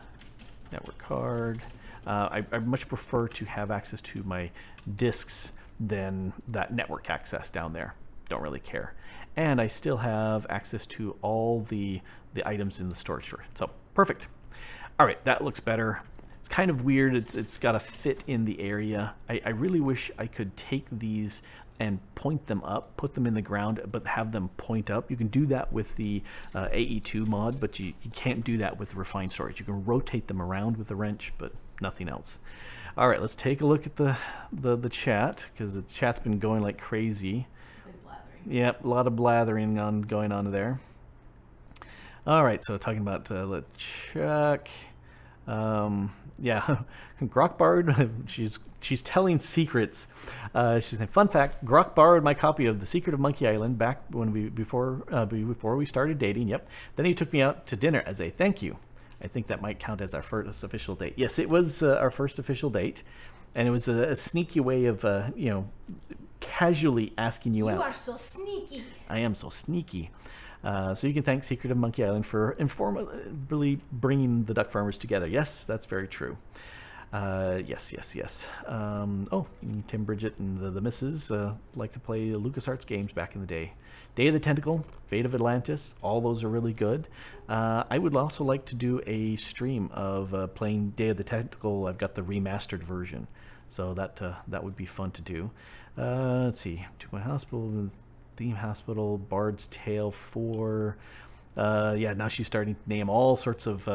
network card. I much prefer to have access to my disks than that network access down there. Don't really care. And I still have access to all the items in the storage drawer. So perfect. All right, that looks better. It's kind of weird. It's got to fit in the area. I really wish I could take these and point them up, put them in the ground, but have them point up. You can do that with the AE2 mod, but you can't do that with refined storage. You can rotate them around with a wrench, but nothing else. All right, let's take a look at the chat, because the chat's been going like crazy. Yep, a lot of blathering going on there. All right, so talking about let's check. Yeah, Grok borrowed. She's telling secrets. She's saying, fun fact: Grok borrowed my copy of The Secret of Monkey Island back when before we started dating. Yep. Then he took me out to dinner as a thank you. I think that might count as our first official date. Yes, it was our first official date, and it was a sneaky way of casually asking you out. You are so sneaky. I am so sneaky. So you can thank Secret of Monkey Island for informally bringing the Duck Farmers together. Yes, that's very true. Yes. Oh, Tim, Bridget, and the missus like to play LucasArts games back in the day. Day of the Tentacle, Fate of Atlantis, all those are really good. I would also like to do a stream of playing Day of the Tentacle. I've got the remastered version, so that would be fun to do. Let's see, 2-Point Hospital, Theme Hospital, Bard's Tale 4. Yeah, now she's starting to name all sorts of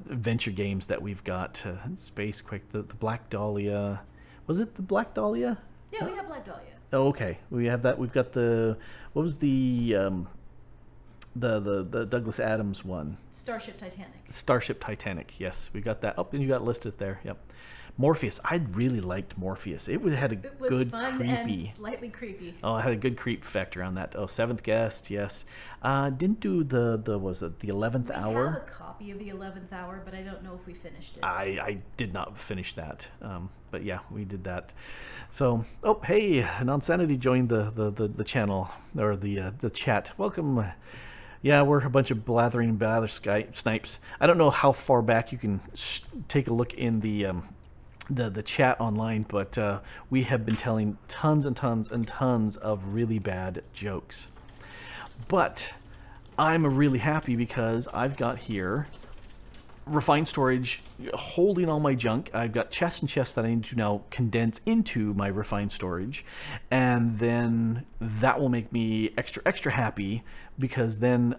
adventure games that we've got. Space Quake, the Black Dahlia. Was it the Black Dahlia? Yeah, we have Black Dahlia. Oh, okay. We have that. We've got the, what was the Douglas Adams one? Starship Titanic. Starship Titanic. Yes, we got that. Oh, and you got listed there. Yep. Morpheus. I really liked Morpheus. It had a good fun creepy. And slightly creepy. Oh, it had a good creep factor on that. Oh, Seventh Guest. Yes. Didn't do the was it the 11th Hour? I have a copy of the 11th Hour, but I don't know if we finished it. I did not finish that. But yeah, we did that. So, oh, hey, Nonsanity joined the channel or the chat. Welcome. Yeah, we're a bunch of blathering snipes. I don't know how far back you can take a look in the chat online, but we have been telling tons and tons and tons of really bad jokes. But I'm really happy because I've got here refined storage holding all my junk. I've got chests and chests that I need to now condense into my refined storage, and then that will make me extra happy because then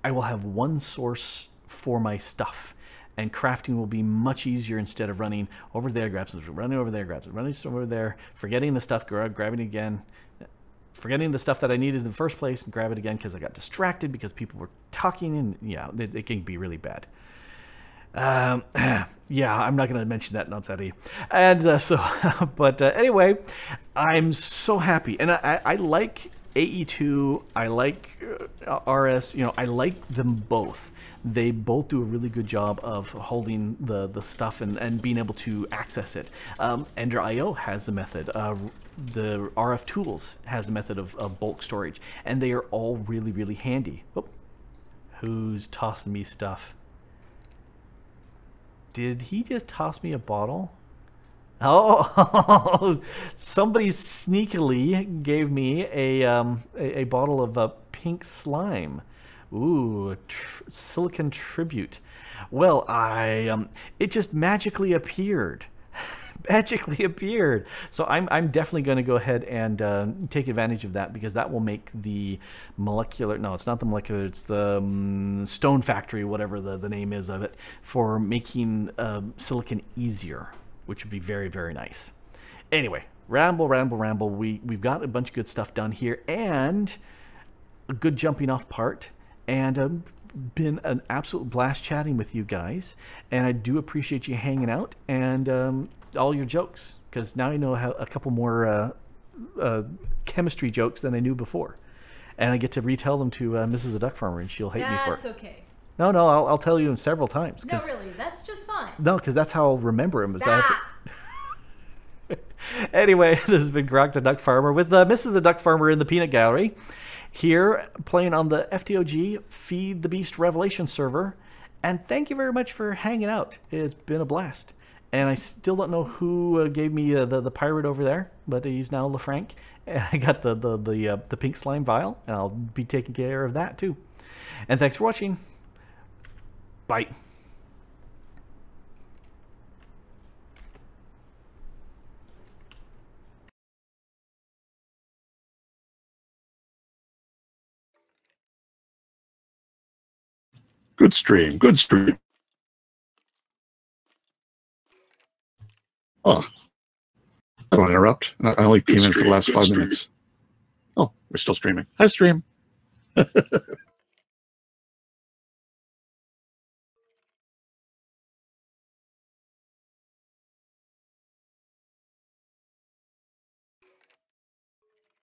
I will have one source for my stuff. And crafting will be much easier instead of running over there, grab some, running over there, grab some, running over there, forgetting the stuff, grabbing it again, forgetting the stuff that I needed in the first place and grab it again because I got distracted because people were talking, and yeah, it can be really bad. Yeah, I'm not going to mention that nonsense. And but anyway, I'm so happy, and I like AE2, I like RS, you know, I like them both. They both do a really good job of holding the stuff and being able to access it. Ender.io has a method. The RF Tools has a method of bulk storage, and they are all really, really handy. Oh, who's tossing me stuff? Did he just toss me a bottle? Oh, somebody sneakily gave me a bottle of pink slime. Ooh, silicon tribute. Well, it just magically appeared. Magically appeared. So I'm definitely going to go ahead and take advantage of that, because that will make the molecular, no, it's not the molecular, it's the stone factory, whatever the name is of it, for making silicon easier, which would be very, very nice. Anyway, ramble. We've got a bunch of good stuff done here, and a good jumping off part, and been an absolute blast chatting with you guys, and I do appreciate you hanging out and all your jokes, because now I know how a couple more chemistry jokes than I knew before, and I get to retell them to Mrs. the Duck Farmer, and she'll hate me for it. That's okay. No, I'll tell you them several times. No, really, that's just fine. No, because that's how I'll remember them. Stop. Anyway, this has been Grok the Duck Farmer with Mrs. the Duck Farmer in the Peanut Gallery, here playing on the FTOG Feed the Beast Revelation server. And thank you very much for hanging out. It's been a blast. And I still don't know who gave me the pirate over there, but he's now LaFranc. And I got the pink slime vial, and I'll be taking care of that too. And thanks for watching. Bye. Good stream. Good stream. Oh, I don't interrupt. I only came in for the last 5 minutes. Oh, we're still streaming. Hi, stream.